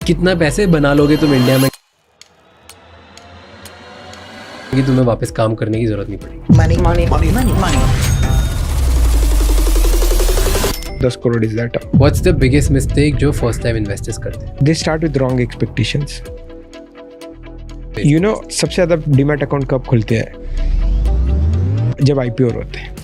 कितना पैसे बना लोगे तुम इंडिया में कि तुम्हें वापस काम करने की जरूरत नहीं पड़ेगी? Money, money, money, money, money. 10 crore is that. What's the biggest mistake जो first time investors करते हैं? They start with wrong expectations. You know, सबसे ज़्यादा डीमैट अकाउंट कब खुलते हैं? जब IPO होते हैं.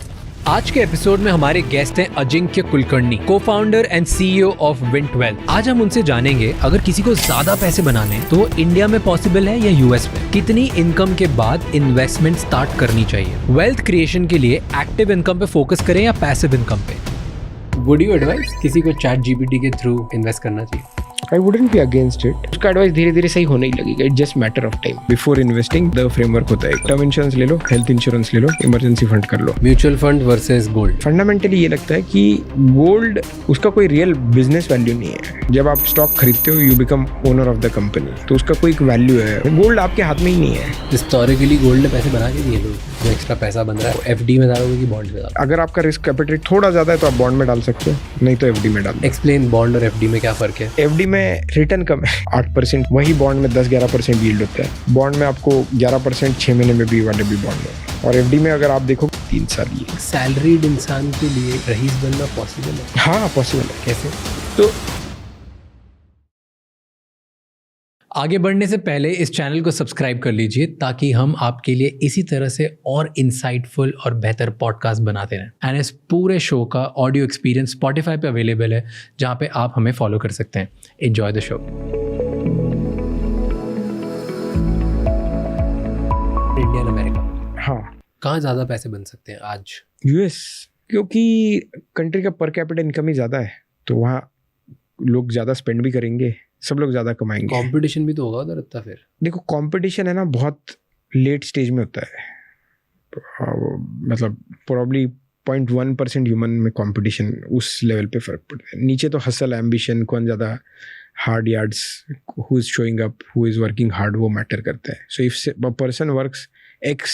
आज के एपिसोड में हमारे गेस्ट हैं Ajinkya Kulkarni, cofounder and CEO of Wint Wealth. आज हम उनसे जानेंगे अगर किसी को ज्यादा पैसे बनाने तो वो इंडिया में पॉसिबल है या यूएस में, कितनी इनकम के बाद इन्वेस्टमेंट स्टार्ट करनी चाहिए, वेल्थ क्रिएशन के लिए एक्टिव इनकम पे फोकस करें या पैसिव इनकम पे। वुड यू एडवाइस किसी को ChatGPT के थ्रू इन्वेस्ट करना चाहिए? I wouldn't be against it. उसका एडवाइस धीरे धीरे सही होने ही लगेगा. It's just matter of time. Before investing, the framework होता है. टर्म इंश्योरेंस ले लो, हेल्थ इंश्योरेंस ले लो, इमरजेंसी फंड कर लो. Mutual fund versus gold. Fundamentally ये लगता है कि गोल्ड उसका कोई रियल बिजनेस वैल्यू नहीं है. जब आप स्टॉक खरीदते हो, you become owner of the company, तो उसका कोई वैल्यू है. गोल्ड आपके हाथ में ही नहीं है. हिस्टोरिकली गोल्ड ने पैसे बना के दिए लोग, जो एक्स्ट्रा पैसा बन रहा है FD में डालोगे कि बॉन्ड में डालोगे? अगर आपका रिस्क कैपिटल थोड़ा ज्यादा है तो आप बॉन्ड में डाल सकते हो, नहीं तो FD में डाल. एक्सप्लेन बॉन्ड और FD में क्या फर्क है? FD में रिटर्न कम है, 8%. वही बॉन्ड में 10-11% यील्ड होता है. बॉन्ड में आपको 11% 6 महीने में भी वाले भी बॉन्ड में, और FD में अगर आप देखो 3 साल ये. सैलरीड इंसान के लिए रईस बनना पॉसिबल है? हाँ पॉसिबल है. कैसे? तो आगे बढ़ने से पहले इस चैनल को सब्सक्राइब कर लीजिए ताकि हम आपके लिए इसी तरह से और इंसाइटफुल और बेहतर पॉडकास्ट बनाते रहें। एंड इस पूरे शो का ऑडियो एक्सपीरियंस Spotify पे अवेलेबल है, जहाँ पे आप हमें फॉलो कर सकते हैं। Enjoy the show. India America, हाँ, कहाँ ज़्यादा पैसे बन सकते हैं आज? US, क्योंकि कंट्री का पर कैपिटल इनकम ही ज़्यादा है, तो वहाँ लोग ज़्यादा स्पेंड भी करेंगे, सब लोग ज़्यादा कमाएंगे. कंपटीशन भी तो होगा उधर इतना? फिर देखो, कंपटीशन है ना, बहुत लेट स्टेज में होता है. मतलब प्रॉब्ली 0.1% ह्यूमन में कंपटीशन उस लेवल पे फ़र्क पड़ता है. नीचे तो हसल, एम्बिशन, कौन ज़्यादा hard yards, who is showing up, who is working hard, वो मैटर करता है. So if a person works X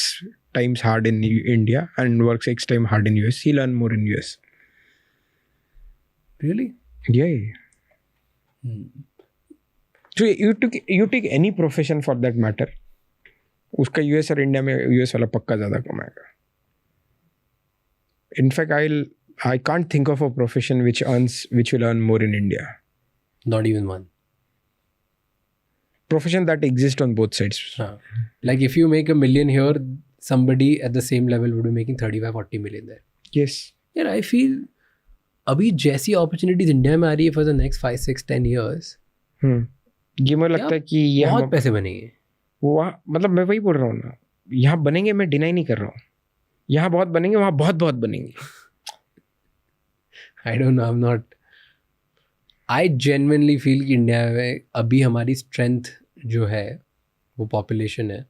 times hard in India and works X time hard in US, he'll earn more in US. Really? Yeah. So you take any profession for that matter, उसका US और India में US वाला पक्का ज़्यादा कमाएगा. In fact, I can't think of a profession which will earn more in India. Not even one. Profession that exists on both sides. Like if you make $1 million here, somebody at the same level would be making 35-40 million there. Yes. Yeah, I feel अभी जैसी opportunities India में आ रही है for the next 5, 6, 10 years. ये मुझे लगता है कि ये बहुत पैसे बनेंगे. वहाँ, मतलब मैं वही बोल रहा हूँ ना, यहाँ बनेंगे, मैं डिनाई नहीं कर रहा हूँ. यहाँ बहुत बनेंगे, वहाँ बहुत बहुत बनेंगे. I don't know, I'm not. I genuinely feel कि इंडिया में अभी हमारी स्ट्रेंथ जो है वो पॉपुलेशन है,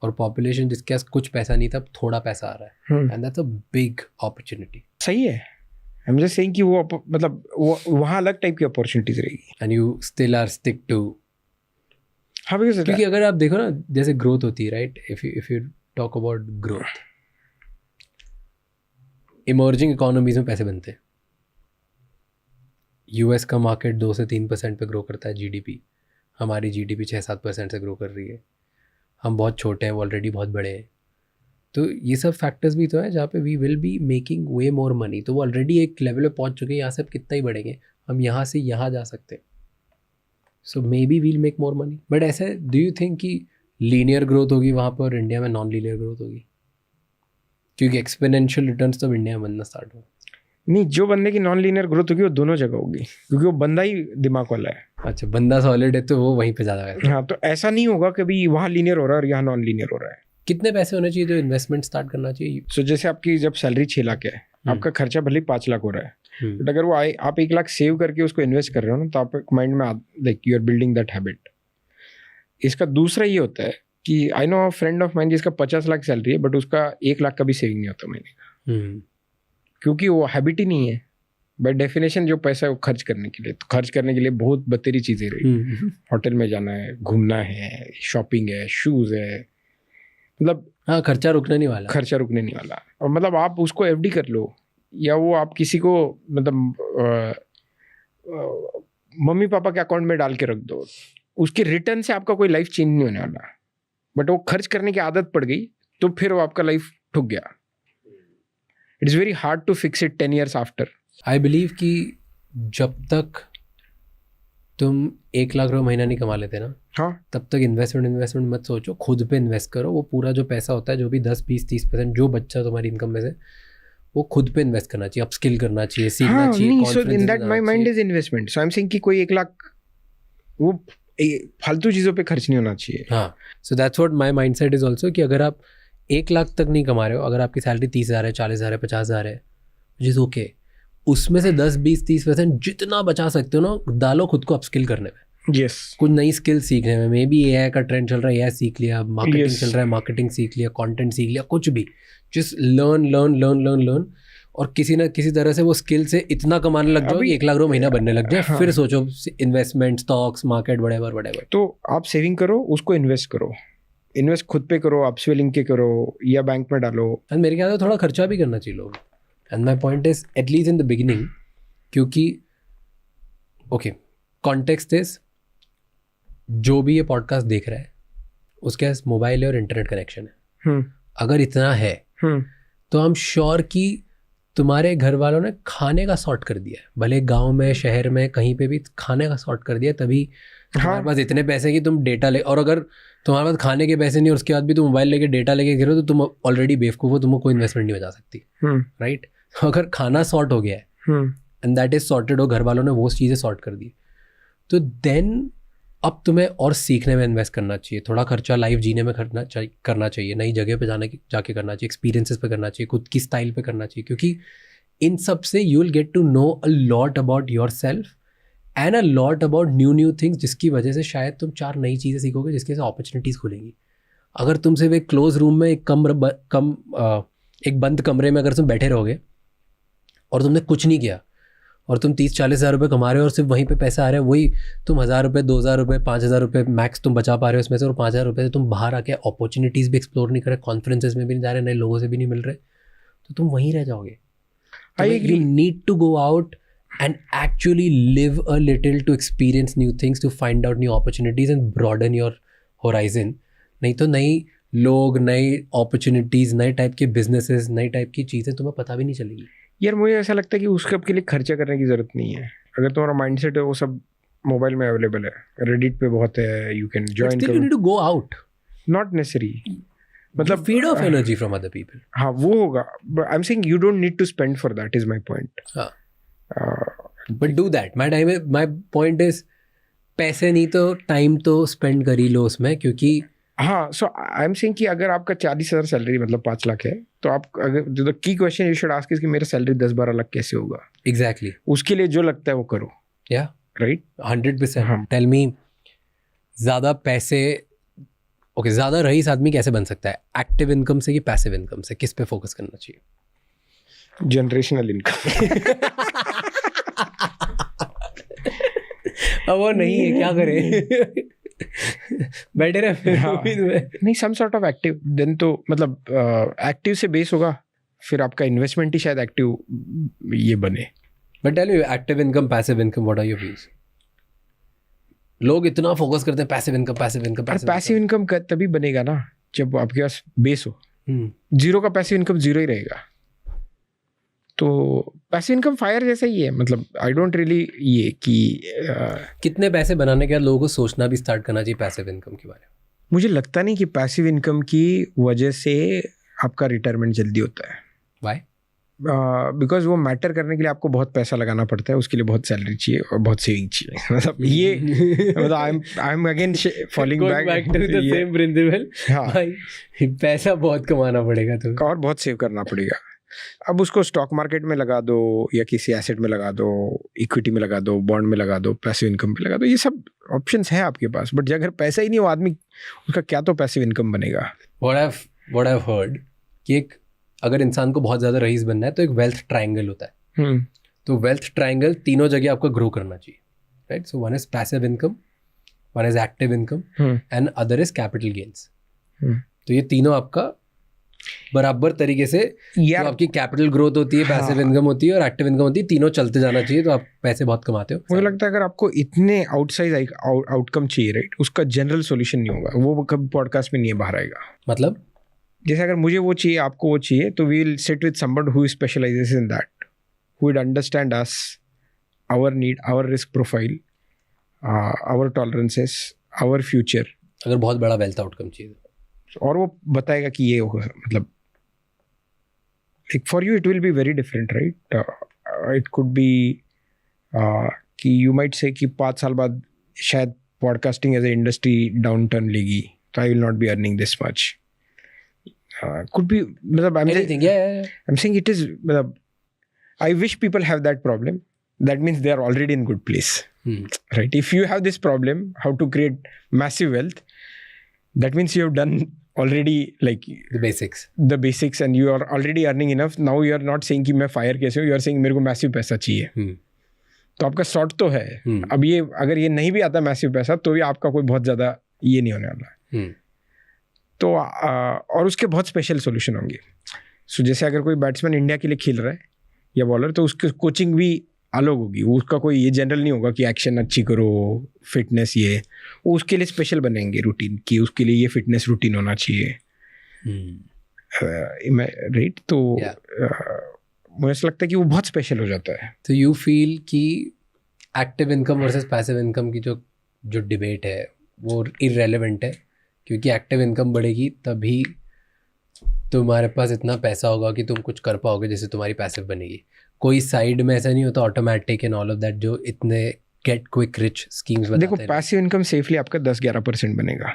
और पॉपुलेशन जिसके पास कुछ पैसा नहीं था, अब थोड़ा पैसा आ रहा है. And that's a big opportunity. सही है. आई एम जस्ट सेइंग कि वो मतलब वहाँ अलग टाइप की अपॉर्चुनिटीज रहेगी. And you still are stick to. हाँ, क्योंकि अगर आप देखो ना, जैसे ग्रोथ होती है, right? If you talk about growth, emerging economies में पैसे बनते हैं. US का मार्केट 2 से 3% पे ग्रो करता है GDP. हमारी GDP 6-7% से ग्रो कर रही है. हम बहुत छोटे हैं, वो ऑलरेडी बहुत बड़े हैं. तो ये सब फैक्टर्स भी तो है जहाँ पे we will be making way more money. तो वो ऑलरेडी एक लेवल पे पहुँच चुके हैं. यहाँ से अब कितना ही बढ़ेंगे, हम यहाँ से यहाँ जा सकते हैं. So maybe we'll make more money. But ऐसे डू यू थिंक कि लीनियर ग्रोथ होगी वहाँ पर और इंडिया में नॉन लीनियर ग्रोथ होगी? क्योंकि एक्सपोनेंशियल रिटर्न्स तो इंडिया में बनना स्टार्ट हो. नहीं, जो बंदे की नॉन लीनियर ग्रोथ होगी वो दोनों जगह होगी, क्योंकि वो बंदा ही दिमाग वाला है. अच्छा, बंदा सॉलिड है तो वो वहीं पे ज़्यादा है. हाँ, तो ऐसा नहीं होगा कि भाई वहाँ लीनियर हो रहा है और यहाँ नॉन लीनियर हो रहा है. कितने पैसे होने चाहिए जो इन्वेस्टमेंट स्टार्ट करना चाहिए? सो जैसे आपकी जब सैलरी 6 लाख है, आपका खर्चा भले 5 लाख हो रहा है, बट अगर वो आप 1 लाख सेव करके उसको इन्वेस्ट कर रहे हो ना, तो आप माइंड में like you are building that habit. इसका दूसरा ये होता है कि I know a friend of mine जिसका 50 लाख सैलरी है, बट उसका 1 लाख का भी सेविंग नहीं होता महीने का, क्योंकि वो हैबिट ही नहीं है. बाय डेफिनेशन जो पैसा है वो खर्च करने के लिए, तो खर्च करने के लिए बहुत बतेरी चीज़ें रही. होटल में जाना है, घूमना है, शॉपिंग है, शूज़ है, मतलब हाँ, खर्चा रुकने नहीं वाला. और मतलब आप उसको FD कर लो, या वो आप किसी को मतलब मम्मी पापा के अकाउंट में डाल के रख दो, उसके रिटर्न से आपका कोई लाइफ चेंज नहीं होने वाला, बट वो खर्च करने की आदत पड़ गई तो फिर वो आपका लाइफ ठुक गया. It is very hard to fix it 10 years after. I believe कि जब तक तुम 1 लाख रुपये महीना नहीं कमा लेते ना, हाँ, तब तक इन्वेस्टमेंट मत सोचो, खुद पे इन्वेस्ट करो. वो पूरा जो पैसा होता है, जो भी 10-20-30% जो बच्चा तुम्हारी इनकम में से, वो खुद पे इन्वेस्ट करना चाहिए, अपस्किल करना चाहिए, सीखना चाहिए. So in that my mind is investment. So I am saying कि कोई 1 लाख वो फालतू चीज़ों पे खर्च नहीं होना चाहिए. हाँ, so that's what my mindset is also, कि अगर आप 1 लाख तक नहीं कमा रहे हो, अगर आपकी सैलरी 30,000 है, 40,000 है, 50,000 है, विच इज़ ओके, उसमें से 10-20-30% जितना बचा सकते हो ना, डालो खुद को अपस्किल करने में. Yes. कुछ नई स्किल सीखने में. मे बी एआई का ट्रेंड चल रहा है, एआई सीख लिया. Marketing Yes. चल रहा है, मार्केटिंग सीख लिया. कंटेंट सीख लिया. कुछ भी, जस्ट लर्न और किसी ना किसी तरह से वो स्किल से इतना कमाने लग जाओ कि 1 लाख रुपये महीना बनने लग जाए. हाँ. फिर सोचो इन्वेस्टमेंट, स्टॉक्स, मार्केट, whatever. तो आप सेविंग करो, उसको इन्वेस्ट करो. इन्वेस्ट खुद पे करो, अपस्किलिंग के करो, या बैंक में डालो. एंड मेरे ख्याल से थोड़ा खर्चा भी करना चाहिए लोग. And my point is at least in the beginning, क्योंकि ओके, कॉन्टेक्स्ट इज जो भी ये पॉडकास्ट देख रहा है उसके पास मोबाइल है और इंटरनेट कनेक्शन है. अगर इतना है तो आई एम श्योर कि तुम्हारे घर वालों ने खाने का सॉर्ट कर दिया है, भले गांव में, शहर में, कहीं पे भी खाने का सॉर्ट कर दिया. तभी तुम्हारे पास इतने पैसे कि तुम डेटा ले, और अगर तुम्हारे पास खाने के पैसे नहीं और उसके बाद भी तुम मोबाइल लेके डेटा लेके गिरो तो तुम ऑलरेडी बेवकूफ़ हो, तुमको कोई इन्वेस्टमेंट नहीं बचा सकती. राइट. अगर खाना सॉर्ट हो गया है एंड दैट इज सॉर्टेड हो, घर वालों ने वो चीज़ें सॉर्ट कर दी, तो देन अब तुम्हें और सीखने में इन्वेस्ट करना चाहिए. थोड़ा खर्चा लाइफ जीने में करना चाहिए, नई जगह पे जाके करना चाहिए, एक्सपीरियंसेस पे करना चाहिए, खुद की स्टाइल पे करना चाहिए. क्योंकि इन सब से you will get to know a lot about yourself and a lot about new things, जिसकी वजह से शायद तुम 4 नई चीज़ें सीखोगे, जिसकी वजह से अपॉर्चुनिटीज़ खुलेंगी. अगर तुम सिर्फ एक क्लोज रूम में, एक बंद कमरे में अगर तुम बैठे रहोगे और तुमने कुछ नहीं किया और तुम 30-40 हज़ार रुपये कमा रहे हो और सिर्फ वहीं पे पैसा आ रहा है, वही तुम 1,000 रुपये, 2,000 रुपये, 5,000 रुपये मैक्स तुम बचा पा रहे हो इसमें से, और 5,000 रुपये से तुम बाहर आके अपॉर्चुनिटीज़ भी एक्सप्लोर नहीं कर रहे, कॉन्फ्रेंसेस में भी नहीं जा रहे, नए लोगों से भी नहीं मिल रहे, तो तुम वहीं रह जाओगे. You need to go out and actually live a little to experience new things, to find out new opportunities and broaden your horizon. नहीं तो नई लोग, नई अपॉर्चुनिटीज़, नए टाइप के बिजनेसेस, नई टाइप की चीज़ें तुम्हें पता भी नहीं चलेगी. यार मुझे ऐसा लगता है कि उसके के लिए खर्चा करने की ज़रूरत नहीं है. अगर तुम्हारा माइंडसेट है, वो सब मोबाइल में अवेलेबल है, रेडिट पे बहुत है, you can join. You need to go out. Not necessary. मतलब feed off energy from other people. हाँ, वो होगा. But I'm saying you don't need to spend for that is my point. हाँ. But do that. My point is, पैसे नहीं तो time तो spend कर ही लो उसमें, क्योंकि हाँ. So I'm saying कि अगर आपका 40,000 सैलरी मतलब 5 लाख है, तो आप अगर जो की question you should ask is कि मेरा सैलरी 10-12 लाख कैसे होगा. एग्जैक्टली. उसके लिए जो लगता है वो करो. या राइट. 100%. टेल मी, ज़्यादा पैसे, ओके, ज़्यादा रईस आदमी कैसे बन सकता है? एक्टिव इनकम से कि पैसिव इनकम से? किस पे फोकस करना चाहिए? Generational income. अब वो नहीं है, क्या करें? बैठे रहे. नहीं, some sort of active, then तो मतलब एक्टिव से बेस होगा, फिर आपका इन्वेस्टमेंट ही शायद एक्टिव ये बने. But tell me, active income, passive income, what are your views? लोग इतना फोकस करते हैं पैसिव इनकम. पैसिव इनकम तभी बनेगा ना जब आपके पास बेस हो. जीरो का पैसिव इनकम जीरो ही रहेगा. तो पैसिव इनकम फायर जैसा ही है. मतलब आई डोंट रियली ये कि कितने पैसे बनाने के बाद लोगों को सोचना भी स्टार्ट करना चाहिए पैसिव इनकम के बारे में. मुझे लगता नहीं कि पैसिव इनकम की वजह से आपका रिटायरमेंट जल्दी होता है. वाई? बिकॉज वो मैटर करने के लिए आपको बहुत पैसा लगाना पड़ता है, उसके लिए बहुत सैलरी चाहिए और बहुत सेविंग चाहिए. मतलब ये मतलब I am again falling back to the same principle. भाई, पैसा बहुत कमाना पड़ेगा तो, और बहुत सेव करना पड़ेगा. अब उसको स्टॉक मार्केट में लगा दो, या किसी एसेट में लगा दो, इक्विटी में लगा दो, बॉन्ड में लगा दो, पैसिव इनकम पे लगा दो. ये सब ऑप्शंस हैं आपके पास. बट अगर पैसा ही नहीं हो आदमी, उसका क्या तो पैसिव इनकम बनेगा. व्हाट आई हैव हर्ड कि एक अगर इंसान को बहुत ज़्यादा रईस बनना है तो एक वेल्थ ट्रायंगल होता है. तो वेल्थ ट्रायंगल तीनों जगह आपको ग्रो करना चाहिए. Right. So one is passive income, one is active income, and other is capital gains. तो ये तीनों आपका बराबर तरीके से यार तो आपकी कैपिटल ग्रोथ होती है, पैसिव हाँ। इनकम होती है और एक्टिव इनकम होती है, तीनों चलते जाना चाहिए तो आप पैसे बहुत कमाते हो। मुझे लगता है अगर आपको इतने आउटसाइड आउटकम चाहिए, राइट, उसका जनरल सॉल्यूशन नहीं होगा, वो कभी पॉडकास्ट में नहीं बाहर आएगा। मतलब जैसे अगर मुझे वो चाहिए, आपको वो चाहिए, तो we will sit with somebody who specialises in that, who would understand us, our need, our risk profile, our tolerances, our future. अगर बहुत बड़ा वेल्थ आउटकम चाहिए और वो बताएगा कि ये होगा, मतलब for you it will be very different, right. It could be कि यू माइट से कि 5 साल बाद शायद podcasting as a industry down turn लेगी, तो I will not be earning this much. Could be, मतलब I am saying it is, मतलब I wish people have that problem, that means they are already in good place, right? If you have this problem, how to create massive wealth, that means you have done already like the basics and you are already earning enough. Now you are not saying कि मैं fire कैसे हूँ, you are saying मेरे को massive पैसा चाहिए। तो आपका शॉर्ट तो है। अब ये अगर ये नहीं भी आता massive पैसा, तो भी आपका कोई बहुत ज़्यादा ये नहीं होने वाला। तो और उसके बहुत स्पेशल सोल्यूशन होंगे। सो जैसे अगर कोई बैट्समैन इंडिया के लिए खेल रहा है या बॉलर, तो उसकी कोचिंग भी अलग होगी। उसका कोई ये जनरल नहीं होगा कि एक्शन अच्छी करो, फिटनेस, ये वो उसके लिए स्पेशल बनेंगे रूटीन, कि उसके लिए ये फिटनेस रूटीन होना चाहिए, राइट। तो मुझे ऐसा लगता है कि वो बहुत स्पेशल हो जाता है। तो यू फील कि active income versus passive income की जो डिबेट है वो इररेलेवेंट है, क्योंकि एक्टिव इनकम बढ़ेगी तभी तुम्हारे पास इतना पैसा होगा कि तुम कुछ कर पाओगे जिससे तुम्हारी पैसिव बनेगी। कोई साइड में ऐसा नहीं होता automatic and all of that, जो इतने गेट क्विक रिच स्कीम्स बताते हैं। देखो पैसिव इनकम सेफली आपका 10-11% बनेगा,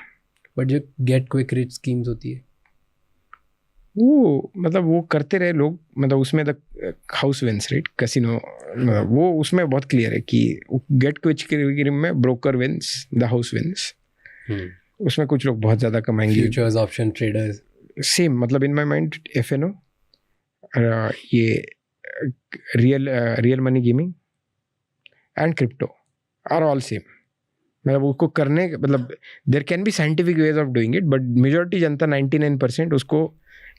बट जो गेट क्विक रिच स्कीम्स होती है वो मतलब वो करते रहे लोग, मतलब उसमें the house wins, right, casino, वो उसमें बहुत क्लियर है कि गेट क्विक में broker wins, the house wins. उसमें कुछ लोग बहुत ज़्यादा कमाएंगे। फ्यूचर्स, ऑप्शन ट्रेडर्स, सेम, मतलब इन माई माइंड FNO, ये real money gaming and crypto are all same. मतलब उसको करने, मतलब there can be scientific ways of doing it, but majority जनता 99% उसको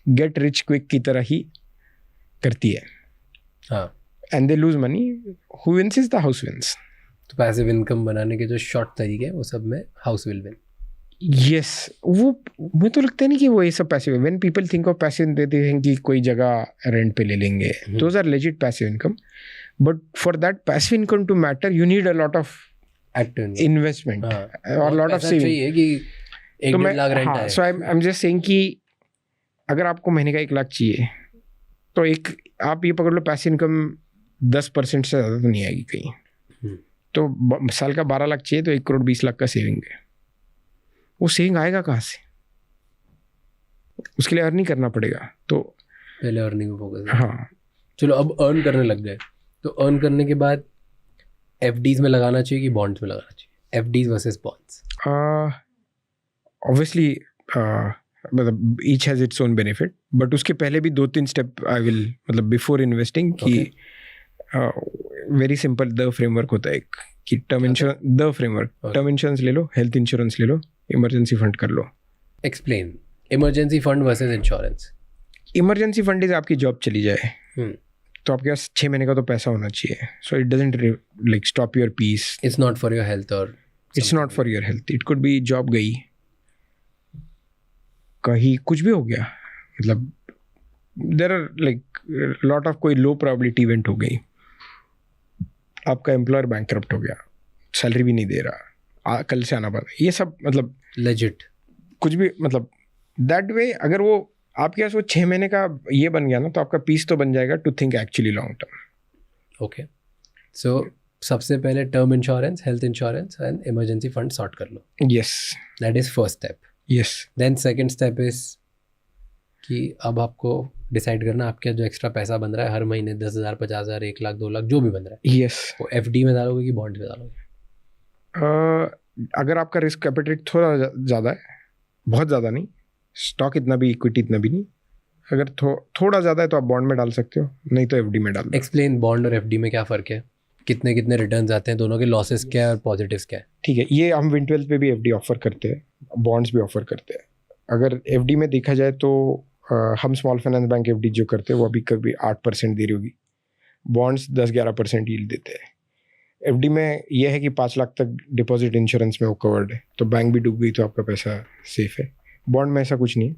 गेट रिच क्विक की तरह ही करती है। हाँ, and they lose money, who wins is the house wins. तो पैसिव इनकम बनाने के जो शॉर्ट तरीके हैं वो सब में हाउस विल विन। यस, वो मुझे तो लगता है नहीं कि वो ये सब passive. When people think of passive, they think कि कोई जगह रेंट पे ले लेंगे, those are legit passive income, but for that passive income to matter you need a lot of investment और लॉट ऑफ सेविंग। कि 1-1.5 लाख रेंट है। So I am just saying कि अगर आपको महीने का 1 लाख चाहिए, तो आप ये पकड़ लो पैसिव इनकम 10% से ज़्यादा तो नहीं आएगी कहीं। तो साल का 12 लाख चाहिए, तो 1 करोड़ 20 लाख का सेविंग है। वो सेविंग आएगा कहाँ से? उसके लिए अर्निंग करना पड़ेगा। तो पहले अर्निंग में फोकस। हाँ, चलो अब अर्न करने लग गए, तो अर्न करने के बाद FDs में लगाना चाहिए कि बॉन्ड्स में लगाना चाहिए? FDs versus bonds. ऑब्वियसली मतलब each has its own benefit, but उसके पहले भी 2-3 स्टेप आई विल, मतलब बिफोर इन्वेस्टिंग, कि वेरी सिंपल द फ्रेमवर्क होता है एक, कि term insurance, the framework, term insurance ले लो, हेल्थ इंश्योरेंस ले लो, इमरजेंसी फंड कर लो। Explain emergency fund versus insurance. Emergency fund is आपकी जॉब चली जाए, तो आपके पास 6 महीने का तो पैसा होना चाहिए। So it doesn't like stop your peace. It's not for your health, और it's not for your health. It could be job गई, कहीं कुछ भी हो गया, मतलब there are like lot of कोई लो प्रोबेबिलिटी इवेंट हो गई, आपका एम्प्लॉयर बैंकरप्ट हो गया, सैलरी भी नहीं दे रहा, कल से आना पड़ा, ये सब मतलब लेजिट कुछ भी, मतलब दैट वे अगर वो आपके पास वो 6 महीने का ये बन गया ना, तो आपका पीस तो बन जाएगा to think actually long term. Okay, so सबसे पहले term insurance, health insurance and emergency fund sort कर लो। Yes, that is first step. Yes, then second step is कि अब आपको डिसाइड करना आपका जो एक्स्ट्रा पैसा बन रहा है हर महीने 10,000, 50,000, 1 लाख, 2 लाख जो भी बन रहा है, यस, वो FD में डालोगे कि बॉन्ड में डालोगे? अगर आपका रिस्क एपेटाइट थोड़ा ज़्यादा है, बहुत ज़्यादा नहीं, स्टॉक इतना भी, इक्विटी इतना भी नहीं, अगर थोड़ा ज़्यादा है तो आप बॉन्ड में डाल सकते हो, नहीं तो FD में डाल दो। एक्सप्लेन बॉन्ड और FD में क्या फ़र्क है, कितने कितने रिटर्न्स आते हैं, दोनों के लॉसेस क्या है और पॉजिटिव्स क्या है? ठीक है, ये हम Win12 पे भी FD ऑफर करते हैं, बॉन्ड्स भी ऑफर करते हैं। अगर FD में देखा जाए तो हम स्मॉल फाइनेंस बैंक एफडी जो करते हैं वो अभी कभी 8% दे रही होगी, बॉन्ड्स 10-11% यील्ड देते हैं। एफडी में यह है कि 5 लाख तक डिपॉजिट इंश्योरेंस में वो कवर्ड है, तो बैंक भी डूब गई तो आपका पैसा सेफ है। बॉन्ड में ऐसा कुछ नहीं है।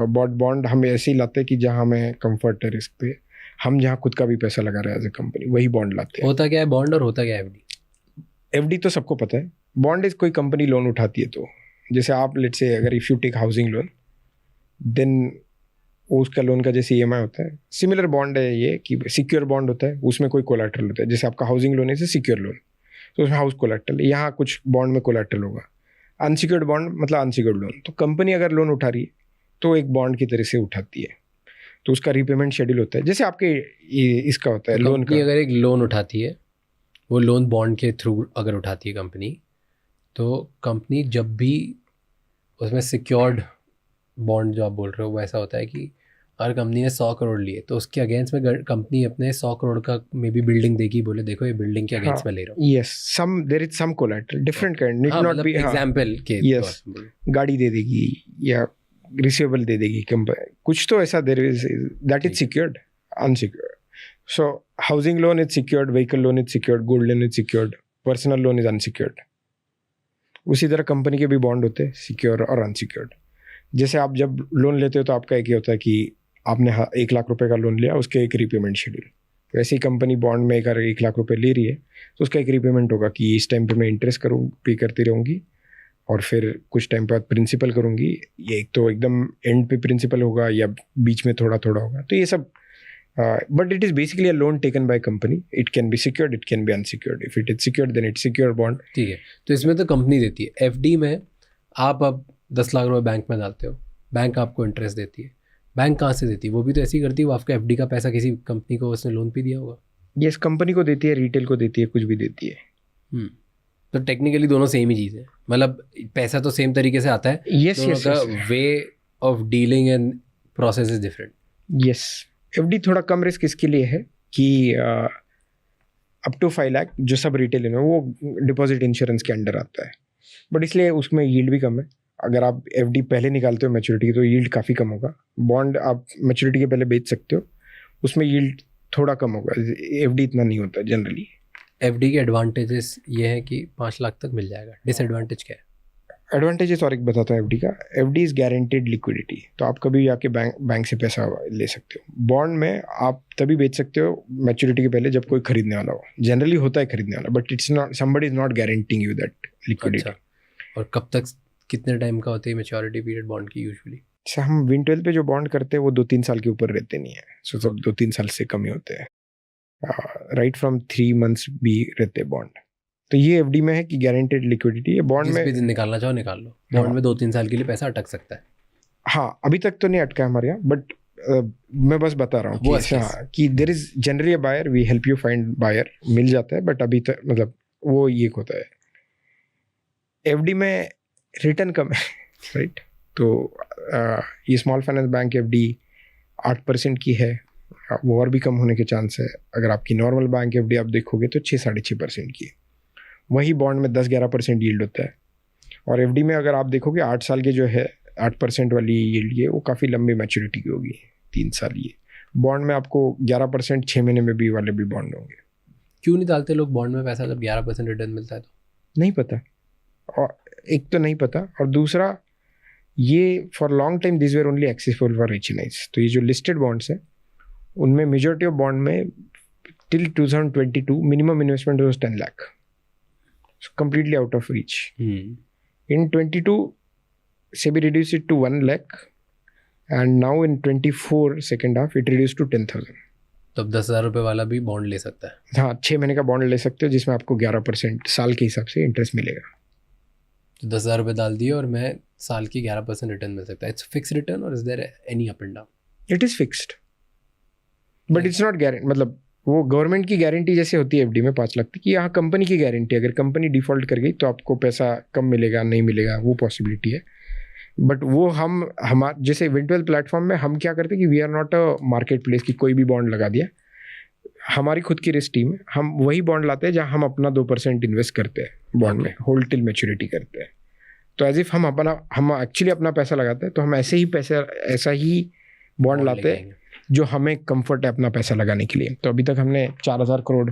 बॉन्ड हम ऐसे ही लाते हैं कि जहाँ हमें कंफर्ट है रिस्क पे, हम जहाँ खुद का भी पैसा लगा रहे हैं एज ए कंपनी, वही बॉन्ड लाते हैं। होता क्या है बॉन्ड और होता क्या है एफडी? एफडी तो सबको पता है। बॉन्ड इज कोई कंपनी लोन उठाती है, तो जैसे आप लेट्स से अगर if you take housing loan, then उसका लोन का जैसे ईएमआई होता है, सिमिलर बॉन्ड है ये कि सिक्योर बॉन्ड होता है, उसमें कोई कोलैटरल होता है। जैसे आपका हाउसिंग लोन है जैसे सिक्योर लोन, तो उसमें हाउस कोलैटरल, यहाँ कुछ बॉन्ड में कोलैटरल होगा। अनसिक्योर्ड बॉन्ड मतलब अनसिक्योर्ड लोन, तो कंपनी अगर लोन उठा रही है तो एक बॉन्ड की तरह से उठाती है, तो उसका रिपेमेंट शेड्यूल होता है जैसे आपके इसका होता है लोन का। अगर एक लोन उठाती है, वो लोन बॉन्ड के थ्रू अगर उठाती है कंपनी, तो कंपनी जब भी उसमें सिक्योर्ड बॉन्ड जो आप बोल रहे हो वो ऐसा होता है कि अगर कंपनी ने 100 करोड़ लिए तो उसके अगेंस्ट में कंपनी अपने 100 करोड़ का मे बी बिल्डिंग देगी, बोले देखो ये बिल्डिंग के अगेंस्ट में ले रहा हूँ। Yes, some there is some collateral, different kind, need not be example के यस, गाड़ी दे देगी या रिसीवेबल दे देगी कंपनी, कुछ तो ऐसा there is that is secured, unsecured. So housing loan is secured, vehicle loan is secured, gold loan is secured, personal loan is unsecured. उसी तरह कंपनी के भी बॉन्ड होते हैं सिक्योर और अनसिक्योर्ड। जैसे आप जब लोन लेते हो तो आपका एक ही होता है कि आपने 1 लाख रुपए का लोन लिया, उसके एक रिपेमेंट शेड्यूल। वैसे ही कंपनी बॉन्ड में अगर 1 लाख रुपए ले रही है तो उसका एक रिपेमेंट होगा कि इस टाइम पे मैं इंटरेस्ट पे करती रहूँगी और फिर कुछ टाइम बाद प्रिंसिपल करूँगी। ये एक तो एकदम एंड पे प्रिंसिपल होगा या बीच में थोड़ा थोड़ा होगा, तो ये सब। But it is basically a loan taken by company. It can be secured, it can be unsecured. If it is secured then it's secure bond. ठीक है, तो इसमें तो कंपनी देती है। एफडी में आप अब 10 लाख रुपए बैंक में डालते हो, बैंक आपको इंटरेस्ट देती है। बैंक कहाँ से देती है? वो भी तो ऐसे ही करती है, वो आपका एफडी का पैसा किसी कंपनी को उसने लोन पे दिया होगा। यस, कंपनी को देती है, रिटेल को देती है, कुछ भी देती है। तो टेक्निकली दोनों सेम ही चीज़ है, मतलब पैसा तो सेम तरीके से आता है। Yes yes, way of dealing and process is different. Yes, FD थोड़ा कम रिस्क इसके लिए है कि अप टू 5 लाख जो सब रिटेल है वो डिपॉजिट इंश्योरेंस के अंडर आता है, बट इसलिए उसमें यील्ड भी कम है। अगर आप एफडी पहले निकालते हो मैच्योरिटी की तो यील्ड काफ़ी कम होगा। बॉन्ड आप मैच्योरिटी के पहले बेच सकते हो, उसमें यील्ड थोड़ा कम होगा, एफडी इतना नहीं होता जनरली। एफडी के एडवांटेजेस ये है कि 5 लाख तक मिल जाएगा। डिसएडवांटेज क्या है? एडवांटेजेस और एक बताता हूँ एफडी का। एफडी इज़ गारंटेड लिक्विडिटी, तो आप कभी जाके बैंक से पैसा ले सकते हो। बॉन्ड में आप तभी बेच सकते हो मैच्योरिटी के पहले जब कोई खरीदने वाला हो, जनरली होता है खरीदने वाला, but it's not, somebody is not guaranteeing you that liquidity. और कब तक, कितने टाइम का होती है मैच्योरिटी पीरियड बॉन्ड की यूजुअली? अच्छा, हम विन 12 पे जो बॉन्ड करते हैं वो 2-3 साल के ऊपर रहते नहीं है, सो सब 2-3 साल से कम ही होते हैं। राइट फ्रॉम 3 मंथ्स भी रहते हैं बॉन्ड। तो ये एफडी में है कि गारंटेड लिक्विडिटी है। बॉन्ड में जिस निकालना चाहो निकाल लो, बॉन्ड में 2-3 साल के लिए पैसा अटक सकता है। हाँ, अभी तक तो नहीं अटका हमारे यहाँ, बट मैं बस बता रहा हूँ कि there is generally a buyer, we help you find buyer, मिल जाता है, बट अभी तक मतलब वो ये होता है। एफडी में रिटर्न कम है, राइट? तो ये स्मॉल फाइनेंस बैंक एफडी 8% की है, वो और भी कम होने के चांस है। अगर आपकी नॉर्मल बैंक एफडी आप देखोगे तो 6-6.5% की है। वही बॉन्ड में 10-11% यील्ड होता है। और एफडी में अगर आप देखोगे 8 साल के जो है 8% वाली यील्ड ये वो काफ़ी लंबी मैच्योरिटी की होगी, 3 साल। ये बॉन्ड में आपको 11% 6 महीने में भी वाले भी बॉन्ड होंगे। क्यों नहीं डालते लोग बॉन्ड में पैसा जब 11% रिटर्न मिलता है? तो नहीं पता, और एक तो नहीं पता, और दूसरा ये for long time this were only accessible for rich and nice. तो ये जो लिस्टेड बॉन्ड्स हैं उनमें मेजॉरिटी ऑफ बॉन्ड में till 2022 minimum investment was 10 lakh, completely out of reach. In 22 SEBI reduced it to 1 lakh, and now in 24 second half it reduced to 10,000. तो अब 10,000 रुपये वाला भी बॉन्ड ले सकता है? हाँ, 6 महीने का बॉन्ड ले सकते हो जिसमें आपको 11% साल के हिसाब से इंटरेस्ट मिलेगा। तो 10,000 रुपये डाल दिए और मैं साल की 11% रिटर्न मिल सकता है। इट्स फिक्स रिटर्न और is there any up and down? It is fixed, but it's not guarantee. मतलब वो गवर्नमेंट की गारंटी जैसे होती है एफडी में 5 लाख तक, कि यहाँ कंपनी की गारंटी, अगर कंपनी डिफॉल्ट कर गई तो आपको पैसा कम मिलेगा, नहीं मिलेगा, वो पॉसिबिलिटी है। बट वो हमारे जैसे इवेंटुअल प्लेटफॉर्म में हम क्या करते हैं कि we are not a market place कि कोई भी बॉन्ड लगा दिया। हमारी खुद की रिस्क टीम है, हम वही बॉन्ड लाते हैं जहाँ हम अपना 2% इन्वेस्ट करते हैं बॉन्ड में, होल्ड टिल मैच्योरिटी करते हैं। तो एज इफ हम एक्चुअली अपना पैसा लगाते हैं, तो हम ऐसा ही बॉन्ड लाते हैं जो हमें कंफर्ट है अपना पैसा लगाने के लिए। तो अभी तक हमने 4,000 करोड़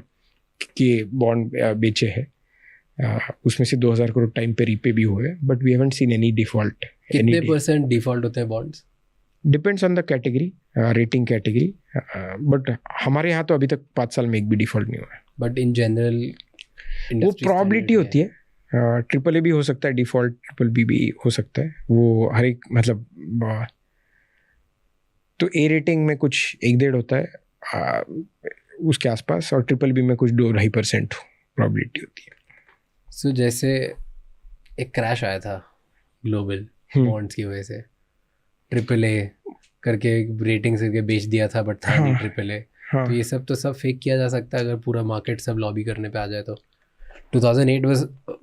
के बॉन्ड बेचे हैं, उसमें से 2,000 करोड़ टाइम पे रीपे भी हुए, but we haven't seen any default. कितने परसेंट डिफॉल्ट होते हैं bonds? Depends on the category, rating category, but हमारे यहाँ तो अभी तक 5 साल में एक भी डिफॉल्ट नहीं हुआ है। बट इन जनरल वो प्रॉबिलिटी होती है, AAA भी हो सकता है डिफॉल्ट, BBB भी हो सकता है, वो हर एक मतलब तो A रेटिंग में कुछ 1-1.5 होता है उसके आसपास, और BBB में कुछ 2-2.5% प्रॉबिलिटी होती है। सो जैसे एक क्रैश आया था ग्लोबल बॉन्ड्स की वजह से, AAA करके रेटिंग से बेच दिया था, बट था नहीं AAA। तो ये सब तो सब फेक किया जा सकता है अगर पूरा मार्केट सब लॉबी करने पे आ जाए तो। 2008 was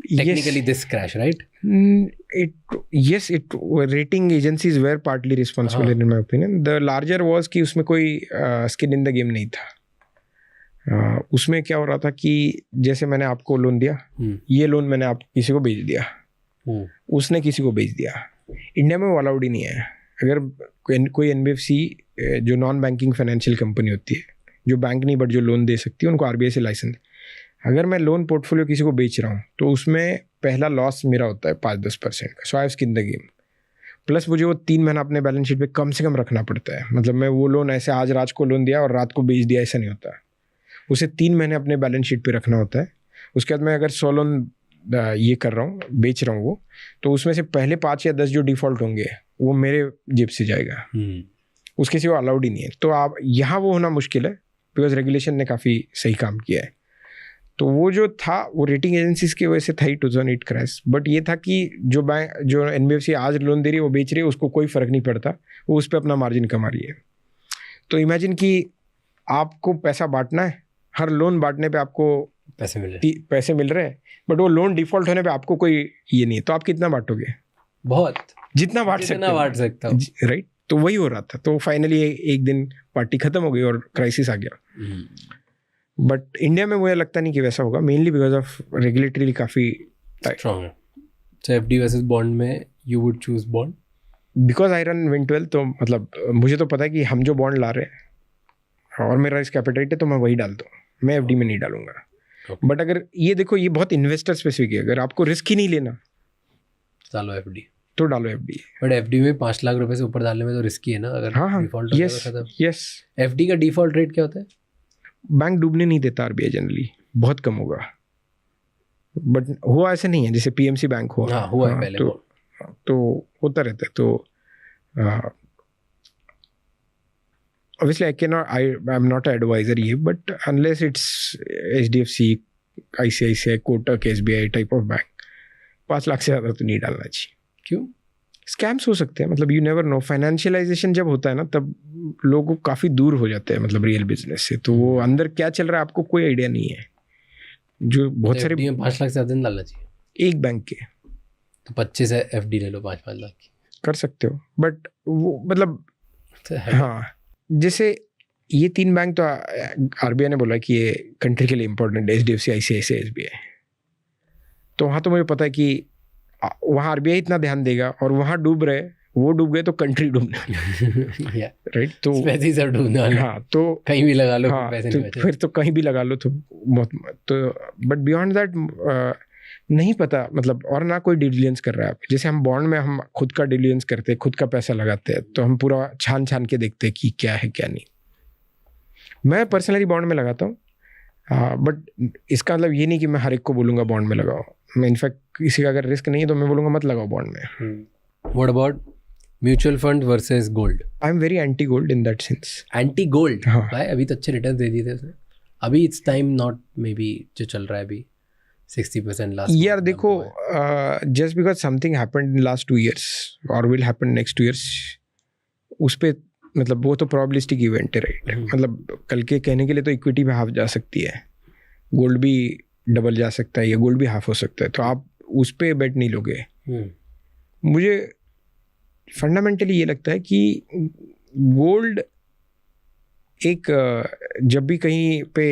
technically this crash, right? Rating agencies were partly responsible in my opinion. The larger was कि उसमें कोई skin in the game नहीं था। उसमें क्या हो रहा था कि जैसे मैंने आपको लोन दिया, ये लोन मैंने आप किसी को बेच दिया, उसने किसी को बेच दिया। इंडिया में वो अलाउड ही नहीं है। अगर कोई NBFC जो नॉन बैंकिंग फाइनेंशियल कंपनी होती है, जो बैंक नहीं बट जो लोन दे सकती है, उनको RBI से लाइसेंस, अगर मैं लोन पोर्टफोलियो किसी को बेच रहा हूँ तो उसमें पहला लॉस मेरा होता है 5-10% का। So I have skin the game. Plus मुझे वो 3 महीना अपने बैलेंस शीट पे कम से कम रखना पड़ता है। मतलब मैं वो लोन ऐसे आज रात को लोन दिया और रात को बेच दिया, ऐसा नहीं होता। उसे 3 महीने अपने बैलेंस शीट पे रखना होता है। उसके बाद मैं अगर 100 लोन ये कर रहा हूँ, बेच रहा हूँ वो, तो उसमें से पहले 5 या 10 जो डिफ़ॉल्ट होंगे वो मेरे जेब से जाएगा, उसके सिवा अलाउड ही नहीं है। तो आप यहाँ वो होना मुश्किल है, बिकॉज रेगुलेशन ने काफ़ी सही काम किया है। तो वो जो था वो रेटिंग एजेंसीज की वजह से था ही 2008 क्रैश। बट ये था कि जो बैंक, जो NBFC आज लोन दे रही है, वो बेच रही है, उसको कोई फ़र्क नहीं पड़ता, वो उस पर अपना मार्जिन कमा रही है। तो इमेजिन कि आपको पैसा बांटना है, हर लोन बांटने पे आपको पैसे मिल रहे हैं, बट वो लोन डिफॉल्ट होने पे आपको कोई ये नहीं है, तो आप कितना बांटोगे? बहुत, जितना बांट सकते हो, राइट। तो वही हो रहा था। तो फाइनली एक दिन पार्टी खत्म हो गई और क्राइसिस आ गया। बट इंडिया में मुझे लगता नहीं कि वैसा होगा, मेनली बिकॉज ऑफ रेगुलेटरी काफ़ी स्ट्रॉन्ग है। तो FD वर्सेस बॉन्ड में you would choose bond? Because I run Wind12, तो मतलब मुझे तो पता है कि हम जो बॉन्ड ला रहे हैं और मेरा रिस्क एपेटाइट है, तो मैं वही डालता हूँ, मैं FD में नहीं डालूंगा। बट अगर ये देखो, ये बहुत इन्वेस्टर स्पेसिफिक है, अगर आपको रिस्क ही नहीं लेना डालो FD, तो डालो FD। बट FD में 5 लाख रुपए से ऊपर डालने में तो रिस्की है ना, अगर डिफॉल्ट हो जाए तो। यस। FD का डिफॉल्ट रेट क्या होता है? बैंक डूबने नहीं देता RBI जनरली, बहुत कम होगा। बट हुआ ऐसे नहीं है जैसे PMC बैंक हुआ। हुआ है पहले, तो होता रहता है। तो obviously I'm not an advisor here, but unless it's HDFC, ICICI, Kotak, SBI type of bank, 5 lakh से ज़्यादा तो नहीं डालना चाहिए। क्यों? स्कैम्स हो सकते हैं, मतलब यू नेवर नो। फाइनेंशियलाइजेशन जब होता है ना, तब लोग काफ़ी दूर हो जाते हैं मतलब रियल बिजनेस से, तो वो अंदर क्या चल रहा है आपको कोई आइडिया नहीं है। जो बहुत सारे 5 लाख से ज़्यादा नहीं डालना चाहिए एक बैंक के, तो 25 FD ले लो 5-5 लाख की, कर सकते हो। बट वो मतलब हाँ, जैसे ये 3 बैंक तो RBI ने बोला कि ये कंट्री के लिए इंपॉर्टेंट है, HDFC, ICICI, SBI। तो वहाँ तो मुझे पता है कि वहाँ RBI इतना ध्यान देगा, और वहाँ डूब रहे, वो डूब गए तो कंट्री डूबने राइट। तो हाँ, तो कहीं भी लगा लो, हाँ, पैसे तो फिर तो कहीं भी लगा लो तो बहुत। तो बट बियॉन्ड दैट नहीं पता मतलब, और ना कोई डिलीजेंस कर रहा है। जैसे हम बॉन्ड में हम खुद का डिलीजेंस करते हैं, खुद का पैसा लगाते हैं, तो हम पूरा छान छान के देखते हैं कि क्या है क्या नहीं। मैं पर्सनली बॉन्ड में लगाता हूँ, बट इसका मतलब ये नहीं कि मैं हर एक को बोलूँगा बॉन्ड में लगाओ। मैं इनफैक्ट किसी का अगर रिस्क नहीं है तो मैं बोलूँगा मत लगाओ बॉन्ड में। What about mutual fund versus gold? I am very anti gold in that sense. Anti gold? भाई अभी तो अच्छे रिटर्न दे दिए थे उसने। अभी it's time not, may be जो चल रहा है अभी 60% लास्ट यार देखो, just because something happened in last 2 years और विल हैपन नेक्स्ट 2 years, उस पर मतलब वो तो प्रोबेबिलिस्टिक इवेंट है, राइट। मतलब कल के कहने के लिए तो इक्विटी भी हाफ जा सकती है, गोल्ड भी डबल जा सकता है, या गोल्ड भी हाफ हो सकता है, तो आप उस पर बेट नहीं लोगे। मुझे फंडामेंटली ये लगता है कि गोल्ड एक जब भी कहीं पे